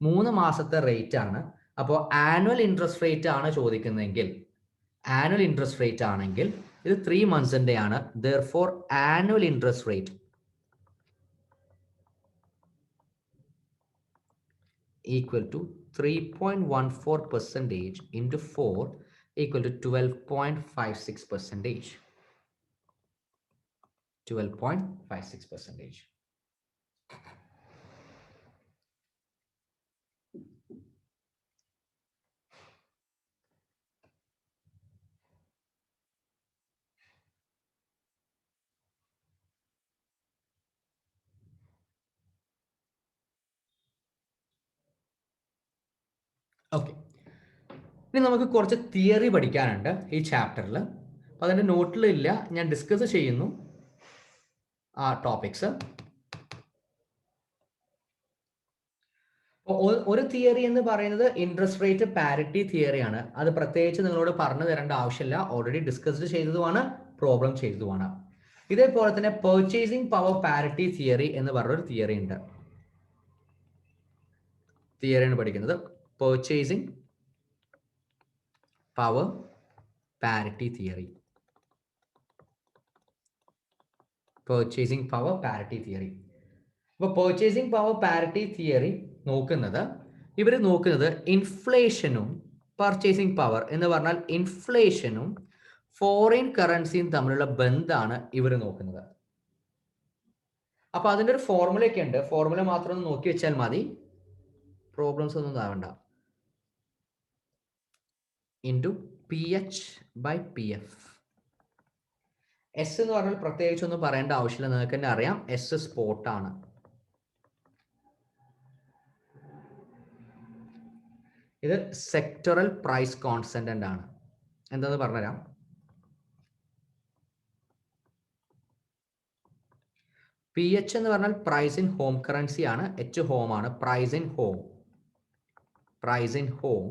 3 മാസത്തെ റേറ്റ് ആണ്. അപ്പോൾ ആനുവൽ ഇൻട്രസ്റ്റ് റേറ്റ് ആണ് ചോദിക്കുന്നതെങ്കിൽ, ആനുവൽ ഇൻട്രസ്റ്റ് റേറ്റ് ആണെങ്കിൽ ഇത് 3 മന്ത്സിന്റെ ആണ്. Therefore annual interest rate equal to 3.14% into 4 equal to 12.56%. 12.56%. Okay, ഇനി നമുക്ക് കുറച്ച് തിയറി പഠിക്കാനുണ്ട് ഈ ചാപ്റ്ററിൽ. അപ്പോൾ അതിൻ്റെ നോട്ടിലില്ല, ഞാൻ ഡിസ്കസ് ചെയ്യുന്നു ആ ടോപ്പിക്സ്. ഒരു തിയറി എന്ന് പറയുന്നത് ഇൻട്രസ്റ്റ് റേറ്റ് പാരിറ്റി തിയറിയാണ്. അത് പ്രത്യേകിച്ച് നിങ്ങളോട് പറഞ്ഞു തരേണ്ട ആവശ്യമില്ല, ഓൾറെഡി ഡിസ്കസ്ഡ് ചെയ്തതുമാണ്, പ്രോബ്ലം ചെയ്തതുമാണ്. ഇതേപോലെ തന്നെ പെർച്ചേസിംഗ് പവർ പാരിറ്റി തിയറി എന്ന് പറഞ്ഞൊരു തിയറി ഉണ്ട്. തിയറിയാണ് പഠിക്കുന്നത്, purchasing power parity theory. Purchasing power parity theory. അപ്പോൾ പെർച്ചേസിംഗ് പവർ പാരിറ്റി തിയറി നോക്കുന്നത്, ഇവർ നോക്കുന്നത് ഇൻഫ്ലേഷനും പർച്ചേസിംഗ് പവർ എന്ന് പറഞ്ഞാൽ ഇൻഫ്ലേഷനും ഫോറിൻ കറൻസിയും തമ്മിലുള്ള ബന്ധമാണ് ഇവർ നോക്കുന്നത്. അപ്പൊ അതിൻ്റെ ഒരു ഫോർമുലയൊക്കെ ഉണ്ട്, ഫോർമുല മാത്രം ഒന്ന് നോക്കി വെച്ചാൽ മതി, പ്രോബ്ലംസ് ഒന്നും ആവണ്ട. Into PH/PF. എസ് എന്ന് പറഞ്ഞാൽ പ്രത്യേകിച്ച് ഒന്നും പറയേണ്ട ആവശ്യമില്ല, നിങ്ങൾക്ക് തന്നെ അറിയാം, എസ് സ്പോട്ടാണ്. ഇത് സെക്ടറൽ പ്രൈസ് കോൺസ്റ്റന്റ് ആണ്. എന്താന്ന് പറഞ്ഞുതരാം. PH എന്ന് പറഞ്ഞാൽ പ്രൈസ് ഇൻ ഹോം കറൻസി ആണ്, H ഹോം ആണ്, price in home, price in home.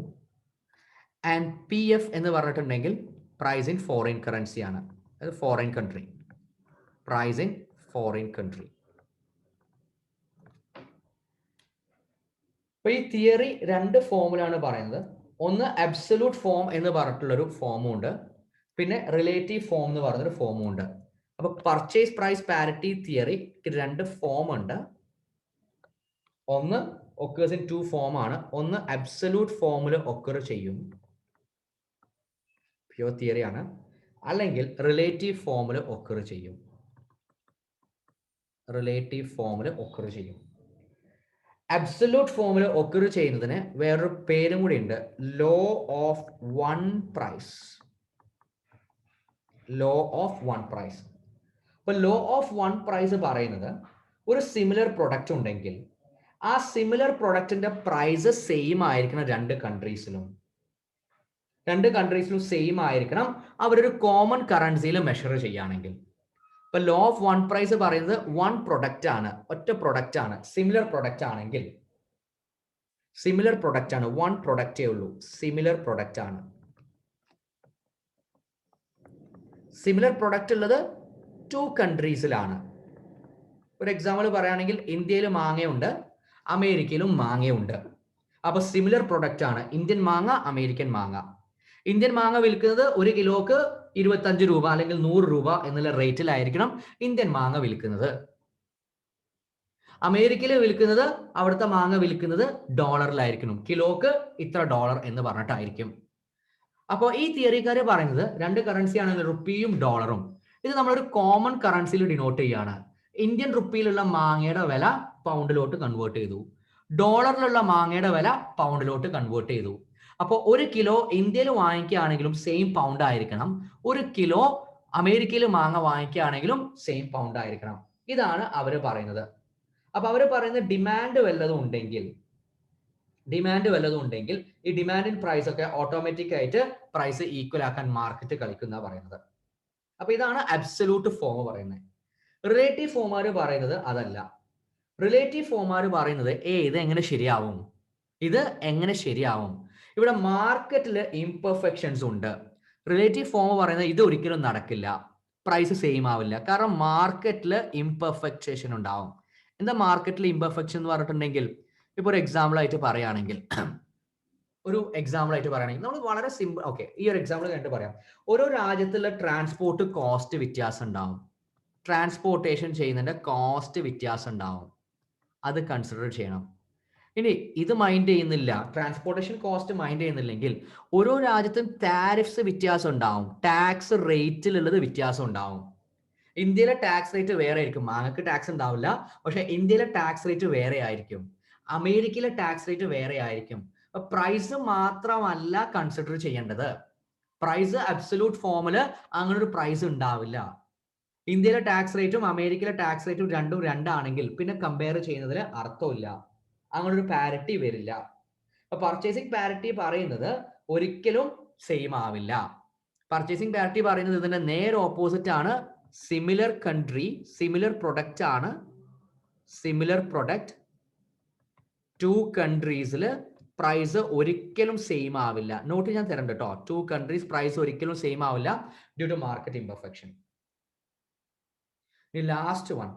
And PF എന്ന് പറഞ്ഞിട്ടുണ്ടെങ്കിൽ പ്രൈസ് ഇൻ ഫോറിൻ കറൻസി ആണ്, അത് foreign country, price in foreign country. അപ്പൊ ഈ തിയറി രണ്ട് ഫോമിലാണ് പറയുന്നത്. ഒന്ന് അബ്സല്യൂട്ട് ഫോം എന്ന് പറഞ്ഞിട്ടുള്ളൊരു ഫോമും ഉണ്ട്, പിന്നെ റിലേറ്റീവ് ഫോം എന്ന് പറഞ്ഞൊരു ഫോമും ഉണ്ട്. അപ്പൊ പർച്ചേസ് പ്രൈസ് പാരിറ്റി തിയറിക്ക് രണ്ട് ഫോം ഉണ്ട്. ഒന്ന് ഒക്കേഴ്സ് ഇൻ ടു ഫോം ആണ്. ഒന്ന് അബ്സല്യൂട്ട് ഫോമിൽ ഒക്കർ ചെയ്യും, പ്യൂർ തിയറി ആണ്, അല്ലെങ്കിൽ റിലേറ്റീവ് ഫോമിൽ ഒക്കർ ചെയ്യും, റിലേറ്റീവ് ഫോമിൽ ഒക്കർ ചെയ്യും. അബ്സല്യൂട്ട് ഫോമിൽ ഒക്കർ ചെയ്യുന്നതിന് വേറൊരു പേരും കൂടി ഉണ്ട്, law of one price. Law of one price. അപ്പൊ ലോ ഓഫ് വൺ പ്രൈസ് പറയുന്നത്, ഒരു സിമിലർ പ്രൊഡക്റ്റ് ഉണ്ടെങ്കിൽ ആ സിമിലർ പ്രൊഡക്റ്റിന്റെ പ്രൈസ് സെയിം ആയിരിക്കണം രണ്ട് കൺട്രീസിലും. രണ്ട് കൺട്രീസിലും സെയിം ആയിരിക്കണം, അവരൊരു കോമൺ കറൻസിയിൽ മെഷർ ചെയ്യുകയാണെങ്കിൽ. ഇപ്പൊ ലോ ഓഫ് വൺ പ്രൈസ് പറയുന്നത് വൺ പ്രൊഡക്റ്റ് ആണ്, ഒറ്റ പ്രൊഡക്റ്റ് ആണ്. സിമിലർ പ്രൊഡക്റ്റ് ആണെങ്കിൽ, സിമിലർ പ്രൊഡക്റ്റ് ആണ്, വൺ പ്രൊഡക്റ്റേ ഉള്ളൂ, സിമിലർ പ്രൊഡക്റ്റ് ആണ്. സിമിലർ പ്രൊഡക്റ്റ് ഉള്ളത് ടു കൺട്രീസിലാണ്. ഒരു എക്സാമ്പിൾ പറയുകയാണെങ്കിൽ ഇന്ത്യയിൽ മാങ്ങയുണ്ട്, അമേരിക്കയിലും മാങ്ങയുണ്ട്. അപ്പൊ സിമിലർ പ്രൊഡക്റ്റ് ആണ്, ഇന്ത്യൻ മാങ്ങ, അമേരിക്കൻ മാങ്ങ. ഇന്ത്യൻ മാങ്ങ വിൽക്കുന്നത് ഒരു കിലോക്ക് 25 രൂപ അല്ലെങ്കിൽ 100 രൂപ എന്നുള്ള റേറ്റിലായിരിക്കണം ഇന്ത്യൻ മാങ്ങ വിൽക്കുന്നത്. അമേരിക്കയിൽ വിൽക്കുന്നത്, അവിടുത്തെ മാങ്ങ വിൽക്കുന്നത് ഡോളറിലായിരിക്കണം, കിലോക്ക് ഇത്ര ഡോളർ എന്ന് പറഞ്ഞിട്ടായിരിക്കും. അപ്പോൾ ഈ തിയറിക്കാര് പറയുന്നത് രണ്ട് കറൻസി ആണെങ്കിൽ റുപ്പിയും ഡോളറും, ഇത് നമ്മളൊരു കോമൺ കറൻസിയിൽ ഡിനോട്ട് ചെയ്യാണ്. ഇന്ത്യൻ റുപ്പിയിലുള്ള മാങ്ങയുടെ വില പൗണ്ടിലോട്ട് കൺവേർട്ട് ചെയ്തു, ഡോളറിലുള്ള മാങ്ങയുടെ വില പൗണ്ടിലോട്ട് കൺവേർട്ട് ചെയ്തു. അപ്പോൾ ഒരു കിലോ ഇന്ത്യയിൽ വാങ്ങിക്കുകയാണെങ്കിലും സെയിം പൗണ്ട് ആയിരിക്കണം, ഒരു കിലോ അമേരിക്കയിൽ മാങ്ങ വാങ്ങിക്കുകയാണെങ്കിലും സെയിം പൗണ്ട് ആയിരിക്കണം. ഇതാണ് അവര് പറയുന്നത്. അപ്പൊ അവര് പറയുന്നത് ഡിമാൻഡ് വല്ലതും ഉണ്ടെങ്കിൽ, ഡിമാൻഡ് വല്ലതും ഉണ്ടെങ്കിൽ ഈ ഡിമാൻഡ് ഇൻ പ്രൈസ് ഒക്കെ ഓട്ടോമാറ്റിക് ആയിട്ട് പ്രൈസ് ഈക്വൽ ആക്കാൻ മാർക്കറ്റ് കളിക്കുന്ന പറയുന്നത്. അപ്പൊ ഇതാണ് അബ്സല്യൂട്ട് ഫോം പറയുന്നത്. റിലേറ്റീവ് ഫോമാർ പറയുന്നത് അതല്ല. റിലേറ്റീവ് ഫോമാർ പറയുന്നത് ഇത് എങ്ങനെ ശരിയാവും, ഇത് എങ്ങനെ ശരിയാവും, ഇവിടെ മാർക്കറ്റിൽ ഇംപെർഫെക്ഷൻസ് ഉണ്ട്. റിലേറ്റീവ് ഫോം പറയുന്നത് ഇത് ഒരിക്കലും നടക്കില്ല, പ്രൈസ് സെയിം ആവില്ല, കാരണം മാർക്കറ്റിൽ ഇംപെർഫെക്ഷൻ ഉണ്ടാവും. എന്താ മാർക്കറ്റിൽ ഇംപെർഫെക്ഷൻ എന്ന് പറഞ്ഞിട്ടുണ്ടെങ്കിൽ, ഇപ്പൊ ഒരു എക്സാമ്പിൾ ആയിട്ട് പറയുകയാണെങ്കിൽ നമ്മൾ വളരെ സിമ്പിൾ, ഓക്കെ, ഈ ഒരു എക്സാമ്പിൾ കണ്ടിട്ട് പറയാം. ഓരോ രാജ്യത്തുള്ള ട്രാൻസ്പോർട്ട് കോസ്റ്റ് വ്യത്യാസം ഉണ്ടാവും, ട്രാൻസ്പോർട്ടേഷൻ ചെയ്യുന്നതിന്റെ കോസ്റ്റ് വ്യത്യാസം ഉണ്ടാവും, അത് കൺസിഡർ ചെയ്യണം. ഇനി ഇത് മൈൻഡ് ചെയ്യുന്നില്ല, ട്രാൻസ്പോർട്ടേഷൻ കോസ്റ്റ് മൈൻഡ് ചെയ്യുന്നില്ലെങ്കിൽ ഓരോ രാജ്യത്തും ടാരിഫ്സ് വ്യത്യാസം ഉണ്ടാവും, ടാക്സ് റേറ്റിലുള്ളത് വ്യത്യാസം ഉണ്ടാവും. ഇന്ത്യയിലെ ടാക്സ് റേറ്റ് വേറെ ആയിരിക്കും, മാങ്ങക്ക് ടാക്സ് ഉണ്ടാവില്ല, പക്ഷെ ഇന്ത്യയിലെ ടാക്സ് റേറ്റ് വേറെ ആയിരിക്കും, അമേരിക്കയിലെ ടാക്സ് റേറ്റ് വേറെ ആയിരിക്കും. അപ്പൊ പ്രൈസ് മാത്രമല്ല കൺസിഡർ ചെയ്യേണ്ടത്, പ്രൈസ് അബ്സല്യൂട്ട് ഫോമില് അങ്ങനെ ഒരു പ്രൈസ് ഉണ്ടാവില്ല. ഇന്ത്യയിലെ ടാക്സ് റേറ്റും അമേരിക്കയിലെ ടാക്സ് റേറ്റും രണ്ടും രണ്ടാണെങ്കിൽ പിന്നെ കമ്പയർ ചെയ്യുന്നതിൽ അർത്ഥമില്ല, അങ്ങനെ ഒരു പാരിറ്റി വരില്ല. അപ്പൊ പർച്ചേസിംഗ് പാരിറ്റി പറയുന്നത് ഒരിക്കലും സെയിം ആവില്ല. പർച്ചേസിംഗ് പാരിറ്റി പറയുന്നത് ഇതിന്റെ നേരെ ഓപ്പോസിറ്റ് ആണ്. സിമിലർ കൺട്രി സിമിലർ പ്രൊഡക്റ്റ് ആണ്, സിമിലർ പ്രൊഡക്റ്റ് ടു കൺട്രീസിൽ പ്രൈസ് ഒരിക്കലും സെയിം ആവില്ല. നോട്ട് ഞാൻ തരണ്ട കേട്ടോ, ടു കൺട്രീസ് പ്രൈസ് ഒരിക്കലും സെയിം ആവില്ല due to market imperfection. Last one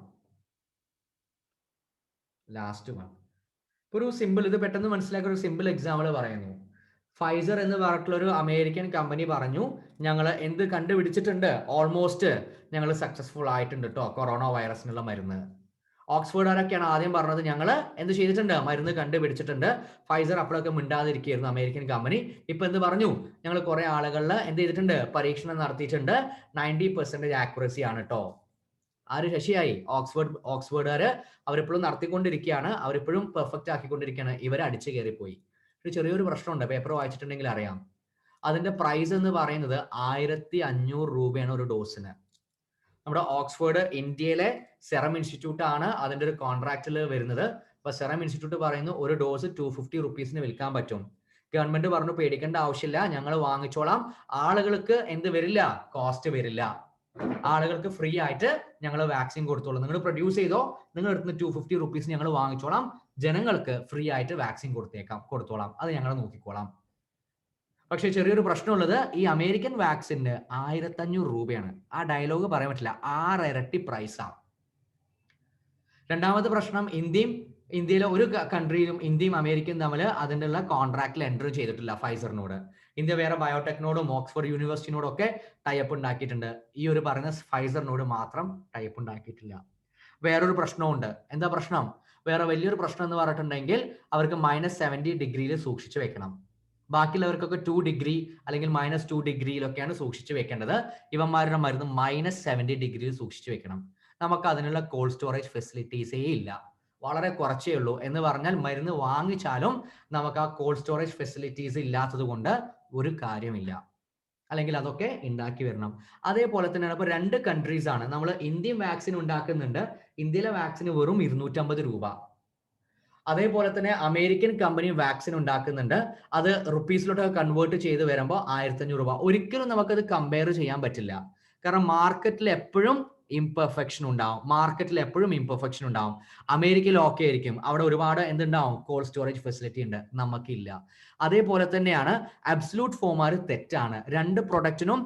ഒരു സിമ്പിൾ, ഇത് പെട്ടെന്ന് മനസ്സിലാക്കിയ ഒരു സിമ്പിൾ എക്സാമ്പിൾ പറയുന്നു. ഫൈസർ എന്ന് പറഞ്ഞിട്ടുള്ള ഒരു അമേരിക്കൻ കമ്പനി പറഞ്ഞു, ഞങ്ങൾ എന്ത് കണ്ടുപിടിച്ചിട്ടുണ്ട്, ഓൾമോസ്റ്റ് ഞങ്ങൾ സക്സസ്ഫുൾ ആയിട്ടുണ്ട് കേട്ടോ കൊറോണ വൈറസിനുള്ള മരുന്ന്. ഓക്സ്ഫോർഡുകാരൊക്കെയാണ് ആദ്യം പറഞ്ഞത് ഞങ്ങൾ എന്ത് ചെയ്തിട്ടുണ്ട്, മരുന്ന് കണ്ടുപിടിച്ചിട്ടുണ്ട്. ഫൈസർ അപ്പോഴൊക്കെ മിണ്ടാതിരിക്കുകയായിരുന്നു അമേരിക്കൻ കമ്പനി. ഇപ്പൊ എന്ത് പറഞ്ഞു, ഞങ്ങൾ കുറെ ആളുകളിൽ എന്ത് ചെയ്തിട്ടുണ്ട്, പരീക്ഷണം നടത്തിയിട്ടുണ്ട്, 90% ആക്യുറസി ആണ് കേട്ടോ. ആര് ശശിയായി, ഓക്സ്ഫോർഡുകാര് അവരിപ്പോഴും നടത്തിക്കൊണ്ടിരിക്കുകയാണ്, അവരിപ്പോഴും പെർഫെക്റ്റ് ആക്കിക്കൊണ്ടിരിക്കുകയാണ്. ഇവരെ അടിച്ചു കയറിപ്പോയി. ഒരു ചെറിയൊരു പ്രശ്നമുണ്ട്, പേപ്പർ വായിച്ചിട്ടുണ്ടെങ്കിൽ അറിയാം. അതിന്റെ പ്രൈസ് എന്ന് പറയുന്നത് 1500 രൂപയാണ് ഒരു ഡോസിന്. നമ്മുടെ ഓക്സ്ഫോർഡ് ഇന്ത്യയിലെ സെറം ഇൻസ്റ്റിറ്റ്യൂട്ട് ആണ് അതിന്റെ ഒരു കോൺട്രാക്റ്റിൽ വരുന്നത്. അപ്പൊ സെറം ഇൻസ്റ്റിറ്റ്യൂട്ട് പറയുന്നു ഒരു ഡോസ് 250 റുപ്പീസിന് വിൽക്കാൻ പറ്റും. ഗവൺമെന്റ് പറഞ്ഞു പേടിക്കേണ്ട ആവശ്യമില്ല, ഞങ്ങൾ വാങ്ങിച്ചോളാം, ആളുകൾക്ക് എന്ത് വരില്ല, കോസ്റ്റ് വരില്ല, ആളുകൾക്ക് ഫ്രീ ആയിട്ട് ഞങ്ങൾ വാക്സിൻ കൊടുത്തോളാം, നിങ്ങൾ പ്രൊഡ്യൂസ് ചെയ്തോ, നിങ്ങൾ എടുത്ത് 250 റുപ്പീസ് ഞങ്ങൾ വാങ്ങിച്ചോളാം, ജനങ്ങൾക്ക് ഫ്രീ ആയിട്ട് വാക്സിൻ കൊടുത്തോളാം, അത് ഞങ്ങൾ നോക്കിക്കോളാം. പക്ഷെ ചെറിയൊരു പ്രശ്നമുള്ളത്, ഈ അമേരിക്കൻ വാക്സിന് 1500 രൂപയാണ്. ആ ഡയലോഗ് പറയാൻ പറ്റില്ല, 6 ഇരട്ടി പ്രൈസാണ്. രണ്ടാമത്തെ പ്രശ്നം, ഇന്ത്യയിലെ ഒരു കൺട്രിയും ഇന്ത്യയും അമേരിക്കയും തമ്മിൽ അതിനുള്ള കോൺട്രാക്റ്റിൽ എൻറ്റർ ചെയ്തിട്ടില്ല ഫൈസറിനോട്. ഇന്ത്യ വേറെ ബയോടെക്നോടും ഓക്സ്ഫോർഡ് യൂണിവേഴ്സിറ്റിനോടും ഒക്കെ ടൈപ്പ് ഉണ്ടാക്കിയിട്ടുണ്ട്, ഈ ഒരു പറയുന്ന ഫൈസറിനോട് മാത്രം ടൈപ്പ് ഉണ്ടാക്കിയിട്ടില്ല. വേറൊരു പ്രശ്നമുണ്ട്. എന്താ പ്രശ്നം? വേറെ വലിയൊരു പ്രശ്നം എന്ന് പറഞ്ഞിട്ടുണ്ടെങ്കിൽ അവർക്ക് -70 ഡിഗ്രിയിൽ സൂക്ഷിച്ചു വെക്കണം. ബാക്കിയുള്ളവർക്കൊക്കെ 2 ഡിഗ്രി അല്ലെങ്കിൽ -2 ഡിഗ്രിയിലൊക്കെയാണ് സൂക്ഷിച്ചു വെക്കേണ്ടത്. ഇവന്മാരുടെ മരുന്ന് -70 ഡിഗ്രിയിൽ സൂക്ഷിച്ചു വെക്കണം. നമുക്ക് അതിനുള്ള കോൾഡ് സ്റ്റോറേജ് ഫെസിലിറ്റീസേ ഇല്ല, വളരെ കുറച്ചേ ഉള്ളൂ. എന്ന് പറഞ്ഞാൽ മരുന്ന് വാങ്ങിച്ചാലും നമുക്ക് ആ കോൾഡ് സ്റ്റോറേജ് ഫെസിലിറ്റീസ് ഇല്ലാത്തത് കൊണ്ട് ഒരു കാര്യമില്ല, അല്ലെങ്കിൽ അതൊക്കെ ഉണ്ടാക്കി വരണം. അതേപോലെ തന്നെയാണ് ഇപ്പൊ 2 കൺട്രീസ് ആണ്, നമ്മൾ ഇന്ത്യൻ വാക്സിൻ ഉണ്ടാക്കുന്നുണ്ട്, ഇന്ത്യയിലെ വാക്സിന് വെറും 250 രൂപ. അതേപോലെ തന്നെ അമേരിക്കൻ കമ്പനി വാക്സിൻ ഉണ്ടാക്കുന്നുണ്ട്, അത് റുപ്പീസിലോട്ട് കൺവേർട്ട് ചെയ്ത് വരുമ്പോൾ 1500 രൂപ. ഒരിക്കലും നമുക്കത് കമ്പയർ ചെയ്യാൻ പറ്റില്ല, കാരണം മാർക്കറ്റിൽ എപ്പോഴും ഇംപെർഫെക്ഷൻ ഉണ്ടാവും. അമേരിക്കയിൽ ഓക്കെ ആയിരിക്കും, അവിടെ ഒരുപാട് എന്തുണ്ടാവും, കോൾഡ് സ്റ്റോറേജ് ഫെസിലിറ്റി ഉണ്ട്, നമുക്കില്ല. അതേപോലെ തന്നെയാണ് അബ്സല്യൂട്ട് ഫോമാർ തെറ്റാണ്. 2 പ്രൊഡക്റ്റിനും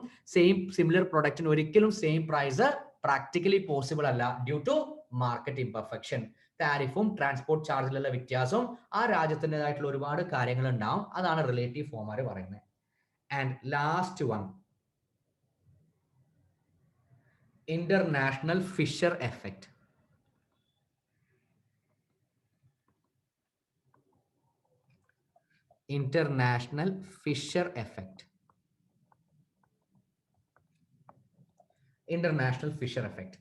സിമിലർ പ്രൊഡക്റ്റിനും ഒരിക്കലും സെയിം പ്രൈസ് പ്രാക്ടിക്കലി പോസിബിൾ അല്ല ഡ്യൂ ടു മാർക്കറ്റ് ഇംപെർഫെക്ഷൻ. താരിഫും ട്രാൻസ്പോർട്ട് ചാർജിലുള്ള വ്യത്യാസവും ആ രാജ്യത്തിൻ്റെതായിട്ടുള്ള ഒരുപാട് കാര്യങ്ങൾ ഉണ്ടാവും. അതാണ് റിലേറ്റീവ് ഫോമാർ പറയുന്നത്. And last one, international Fisher effect. International Fisher effect.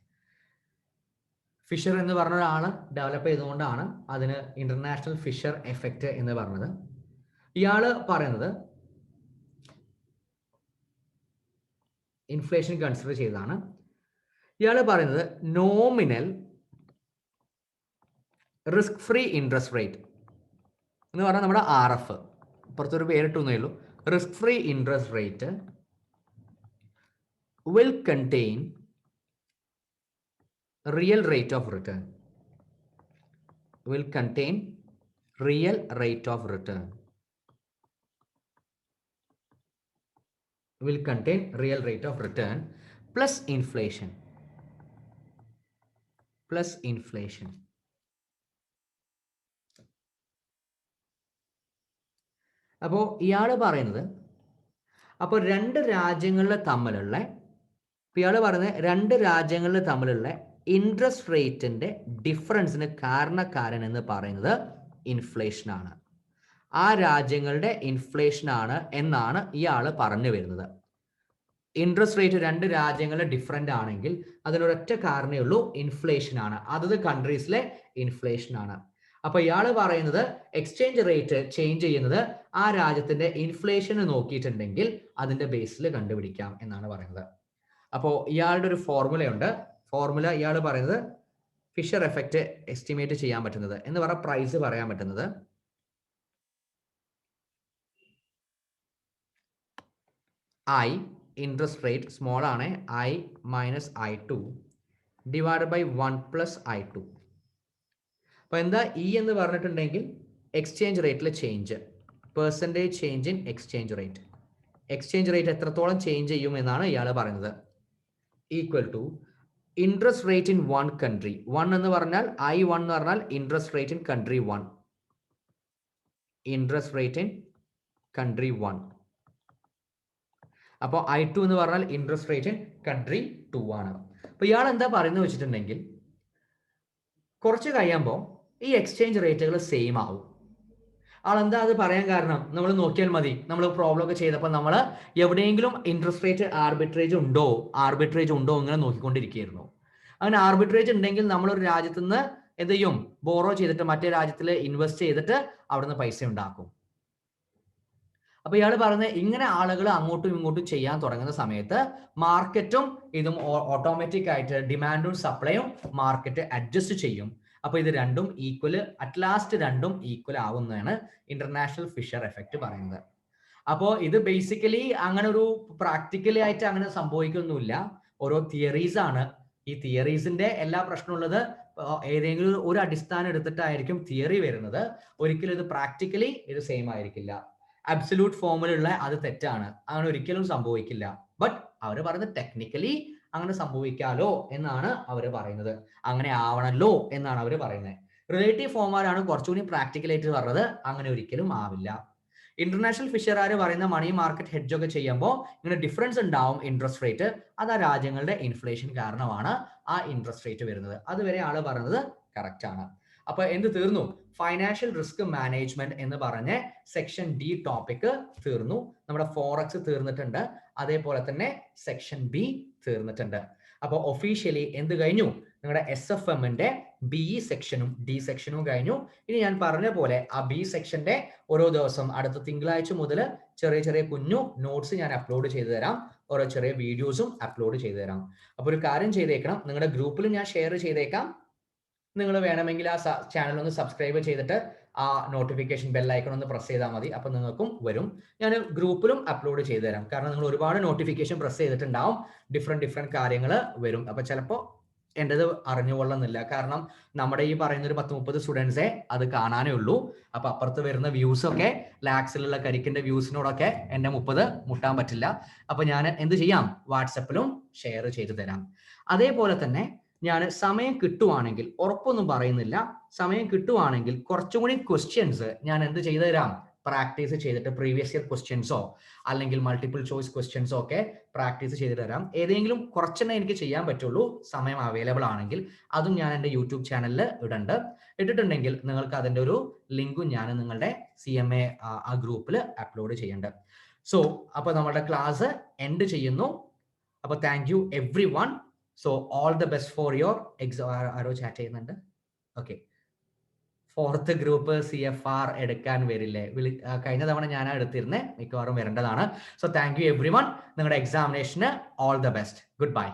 Fisher എന്ന് പറഞ്ഞ ഒരാൾ ഡെവലപ്പ് ചെയ്തുകൊണ്ടാണ് അതിന് ഇന്റർനാഷണൽ ഫിഷർ എഫക്റ്റ് എന്ന് പറഞ്ഞത്. ഇയാള് പറയുന്നത് ഇൻഫ്ലേഷൻ കൺസിഡർ ചെയ്താണ്. ഇയാള് പറയുന്നത് nominal risk free interest rate എന്ന് പറഞ്ഞാൽ നമ്മുടെ RF, പുറത്തൊരു പേരിട്ടൊന്നേ ഉള്ളൂ, risk free interest rate will contain real rate of return. Will contain real rate of return. Will contain real rate of return plus inflation. Plus inflation. അപ്പോൾ ഇയാൾ പറയുന്നത്, അപ്പോൾ രണ്ട് രാജ്യങ്ങളിൽ തമ്മിലുള്ള ഇൻട്രസ്റ്റ് റേറ്റിന്റെ ഡിഫറൻസിന് കാരണക്കാരൻ എന്ന് പറയുന്നത് ഇൻഫ്ലേഷൻ ആണ്. ആ രാജ്യങ്ങളുടെ ഇൻഫ്ലേഷൻ ആണ് എന്നാണ് ഇയാൾ പറഞ്ഞു വരുന്നത്. ഇൻട്രസ്റ്റ് റേറ്റ് രണ്ട് രാജ്യങ്ങളിൽ ഡിഫറെന്റ് ആണെങ്കിൽ അതിനൊരൊറ്റ കാരണമേ ഉള്ളൂ, ഇൻഫ്ലേഷൻ ആണ്. അതത് കൺട്രീസിലെ ഇൻഫ്ലേഷൻ ആണ്. അപ്പൊ ഇയാൾ പറയുന്നത് എക്സ്ചേഞ്ച് റേറ്റ് ചേഞ്ച് ചെയ്യുന്നത് ആ രാജ്യത്തിന്റെ ഇൻഫ്ലേഷൻ നോക്കിയിട്ടുണ്ടെങ്കിൽ അതിന്റെ ബേസിൽ കണ്ടുപിടിക്കാം എന്നാണ് പറയുന്നത്. അപ്പോൾ ഇയാളുടെ ഒരു ഫോർമുലയുണ്ട്. ഫോർമുല ഇയാൾ പറയുന്നത് ഫിഷർ എഫക്റ്റ് എസ്റ്റിമേറ്റ് ചെയ്യാൻ പറ്റുന്നത് എന്ന് പറഞ്ഞ പ്രൈസ് പറയാൻ പറ്റുന്നത് I interest rate small ആണ് I minus I2 divided by 1 plus I2. അപ്പോൾ എന്താ E എന്ന് പറഞ്ഞിട്ടുണ്ടെങ്കിൽ എക്സ്ചേഞ്ച് റേറ്റിലെ change, percentage change in exchange rate. Exchange rate എത്രത്തോളം ചേഞ്ച് ചെയ്യും എന്നാണ് ഇയാൾ പറയുന്നത്. Equal to interest rate in one country. One എന്ന് പറഞ്ഞാൽ I1 എന്ന് പറഞ്ഞാൽ interest rate in country 1. Interest rate in country 1. അപ്പോൾ I2 എന്ന് പറഞ്ഞാൽ ഇൻട്രസ്റ്റ് റേറ്റ് ഇൻ കൺട്രി 2 ആണ്. അപ്പോൾ ഇയാൾ എന്താ പറയുന്നത് വെച്ചിട്ടുണ്ടെങ്കിൽ കുറച്ച് കഴിയുമ്പോൾ ഈ എക്സ്ചേഞ്ച് റേറ്റുകൾ സെയിം ആവും. ആളെന്താ അത് പറയാൻ കാരണം നമ്മൾ നോക്കിയാൽ മതി. നമ്മൾ പ്രോബ്ലം ഒക്കെ ചെയ്തപ്പോൾ നമ്മൾ എവിടെയെങ്കിലും ഇൻട്രസ്റ്റ് റേറ്റ് ആർബിട്രേജ് ഉണ്ടോ ഇങ്ങനെ നോക്കിക്കൊണ്ടിരിക്കുകയായിരുന്നു. അങ്ങനെ ആർബിട്രേജ് ഉണ്ടെങ്കിൽ നമ്മളൊരു രാജ്യത്ത് നിന്ന് എന്ത് ചെയ്യും, ബോറോ ചെയ്തിട്ട് മറ്റേ രാജ്യത്തിൽ ഇൻവെസ്റ്റ് ചെയ്തിട്ട് അവിടുന്ന് പൈസ ഉണ്ടാക്കും. അപ്പൊ ഇയാൾ പറയുന്നത് ഇങ്ങനെ ആളുകൾ അങ്ങോട്ടും ഇങ്ങോട്ടും ചെയ്യാൻ തുടങ്ങുന്ന സമയത്ത് മാർക്കറ്റും ഇതും ഓട്ടോമാറ്റിക് ആയിട്ട് ഡിമാൻഡും സപ്ലൈയും മാർക്കറ്റ് അഡ്ജസ്റ്റ് ചെയ്യും. അപ്പൊ ഇത് രണ്ടും ഈക്വൽ, അറ്റ് ലാസ്റ്റ് രണ്ടും ഈക്വൽ ആവുന്നതാണ് ഇന്റർനാഷണൽ ഫിഷർ എഫക്റ്റ് പറയുന്നത്. അപ്പോൾ ഇത് ബേസിക്കലി അങ്ങനെ ഒരു പ്രാക്ടിക്കലി ആയിട്ട് അങ്ങനെ സംഭവിക്കൊന്നുമില്ല, ഓരോ തിയറീസ് ആണ്. ഈ തിയറീസിന്റെ എല്ലാ പ്രശ്നമുള്ളത് ഏതെങ്കിലും ഒരു അടിസ്ഥാനം എടുത്തിട്ടായിരിക്കും തിയറി വരുന്നത്. ഒരിക്കലും ഇത് പ്രാക്ടിക്കലി ഇത് സെയിം ആയിരിക്കില്ല. അബ്സല്യൂട്ട് ഫോമിലുള്ള അത് തെറ്റാണ്, അങ്ങനെ ഒരിക്കലും സംഭവിക്കില്ല. ബട്ട് അവർ പറയുന്നത് ടെക്നിക്കലി അങ്ങനെ സംഭവിക്കാലോ എന്നാണ് അവർ പറയുന്നത്, അങ്ങനെ ആവണല്ലോ എന്നാണ് അവർ പറയുന്നത്. റിലേറ്റീവ് ഫോമാരാണ് കുറച്ചുകൂടി പ്രാക്ടിക്കലായിട്ട് പറഞ്ഞത്, അങ്ങനെ ഒരിക്കലും ആവില്ല. ഇന്റർനാഷണൽ ഫിഷർമാർ പറയുന്ന മണി മാർക്കറ്റ് ഹെഡ്ജ് ഒക്കെ ചെയ്യുമ്പോൾ ഇങ്ങനെ ഡിഫറൻസ് ഉണ്ടാവും ഇൻട്രസ്റ്റ് റേറ്റ്. അത് ആ രാജ്യങ്ങളുടെ ഇൻഫ്ലേഷൻ കാരണമാണ് ആ ഇൻട്രസ്റ്റ് റേറ്റ് വരുന്നത്. അതുവരെ ആള് പറയുന്നത് കറക്റ്റ് ആണ്. അപ്പൊ എന്ത് തീർന്നു? ഫൈനാൻഷ്യൽ റിസ്ക് മാനേജ്മെന്റ് എന്ന് പറഞ്ഞ സെക്ഷൻ ഡി ടോപ്പിക് തീർന്നു. നമ്മുടെ ഫോറക്സ് തീർന്നിട്ടുണ്ട്, അതേപോലെ തന്നെ സെക്ഷൻ ബി തീർന്നിട്ടുണ്ട്. അപ്പോൾ ഒഫീഷ്യലി എന്ത് കഴിഞ്ഞു? നിങ്ങളുടെ SFMന്റെ BE സെക്ഷനും D സെക്ഷനും കഴിഞ്ഞു. ഇനി ഞാൻ പറഞ്ഞ പോലെ ആ B സെക്ഷന്റെ ഓരോ ദിവസം അടുത്ത തിങ്കളാഴ്ച മുതൽ ചെറിയ ചെറിയ കുഞ്ഞു നോട്ട്സ് ഞാൻ അപ്ലോഡ് ചെയ്തു തരാം, ഓരോ ചെറിയ വീഡിയോസും അപ്ലോഡ് ചെയ്തു തരാം. അപ്പോൾ ഒരു കാര്യം ചെയ്തേക്കണം, നിങ്ങളുടെ ഗ്രൂപ്പിൽ ഞാൻ ഷെയർ ചെയ്തേക്കാം. നിങ്ങൾ വേണമെങ്കിൽ ആ ചാനൽ ഒന്ന് സബ്സ്ക്രൈബ് ചെയ്തിട്ട് ആ നോട്ടിഫിക്കേഷൻ ബെൽ ഐക്കൺ ഒന്ന് പ്രസ് ചെയ്താൽ മതി, അപ്പൊ നിങ്ങൾക്കും വരും. ഞാൻ ഗ്രൂപ്പിലും അപ്ലോഡ് ചെയ്തു തരാം, കാരണം നിങ്ങൾ ഒരുപാട് നോട്ടിഫിക്കേഷൻ പ്രസ് ചെയ്തിട്ടുണ്ടാവും, ഡിഫറെന്റ് കാര്യങ്ങൾ വരും. അപ്പൊ ചിലപ്പോൾ എൻ്റെത് അറിഞ്ഞുകൊള്ളുന്നില്ല, കാരണം നമ്മുടെ ഈ പറയുന്ന ഒരു 10-30 സ്റ്റുഡൻസേ അത് കാണാനേ ഉള്ളൂ. അപ്പൊ അപ്പുറത്ത് വരുന്ന വ്യൂസ് ഒക്കെ ലാക്സിലുള്ള കരിക്കിന്റെ വ്യൂസിനോടൊക്കെ എന്റെ 30 മുട്ടാൻ പറ്റില്ല. അപ്പൊ ഞാൻ എന്ത് ചെയ്യാം, വാട്സപ്പിലും ഷെയർ ചെയ്തു തരാം. അതേപോലെ തന്നെ ഞാൻ സമയം കിട്ടുവാണെങ്കിൽ, ഉറപ്പൊന്നും പറയുന്നില്ല, സമയം കിട്ടുവാണെങ്കിൽ കുറച്ചും കൂടി ക്വസ്റ്റ്യൻസ് ഞാൻ എന്ത് ചെയ്തു തരാം, പ്രാക്ടീസ് ചെയ്തിട്ട് പ്രീവിയസ് ഇയർ ക്വസ്റ്റ്യൻസോ അല്ലെങ്കിൽ മൾട്ടിപ്പിൾ ചോയ്സ് ക്വസ്റ്റ്യൻസോ ഒക്കെ പ്രാക്ടീസ് ചെയ്തിട്ട് തരാം. ഏതെങ്കിലും കുറച്ചെണ്ണേ എനിക്ക് ചെയ്യാൻ പറ്റുള്ളൂ, സമയം അവൈലബിൾ ആണെങ്കിൽ അതും ഞാൻ എൻ്റെ യൂട്യൂബ് ചാനലിൽ ഇട്ടിട്ടുണ്ടെങ്കിൽ നിങ്ങൾക്ക് അതിൻ്റെ ഒരു ലിങ്കും ഞാൻ നിങ്ങളുടെ CMA ആ ഗ്രൂപ്പിൽ അപ്ലോഡ് ചെയ്യുന്നുണ്ട്. സോ അപ്പോൾ നമ്മുടെ ക്ലാസ് എൻഡ് ചെയ്യുന്നു. അപ്പോൾ thank you everyone. So all the best for your exam. ആരോ ചാറ്റ് ചെയ്യുന്നുണ്ട്. ഓക്കെ, 4th ഗ്രൂപ്പ് CFR എടുക്കാൻ വരില്ലേ? കഴിഞ്ഞ തവണ ഞാൻ എടുത്തിരുന്നേ, മിക്കവാറും വരേണ്ടതാണ്. So thank you everyone. നിങ്ങളുടെ എക്സാമിനേഷന് all the best. Good bye.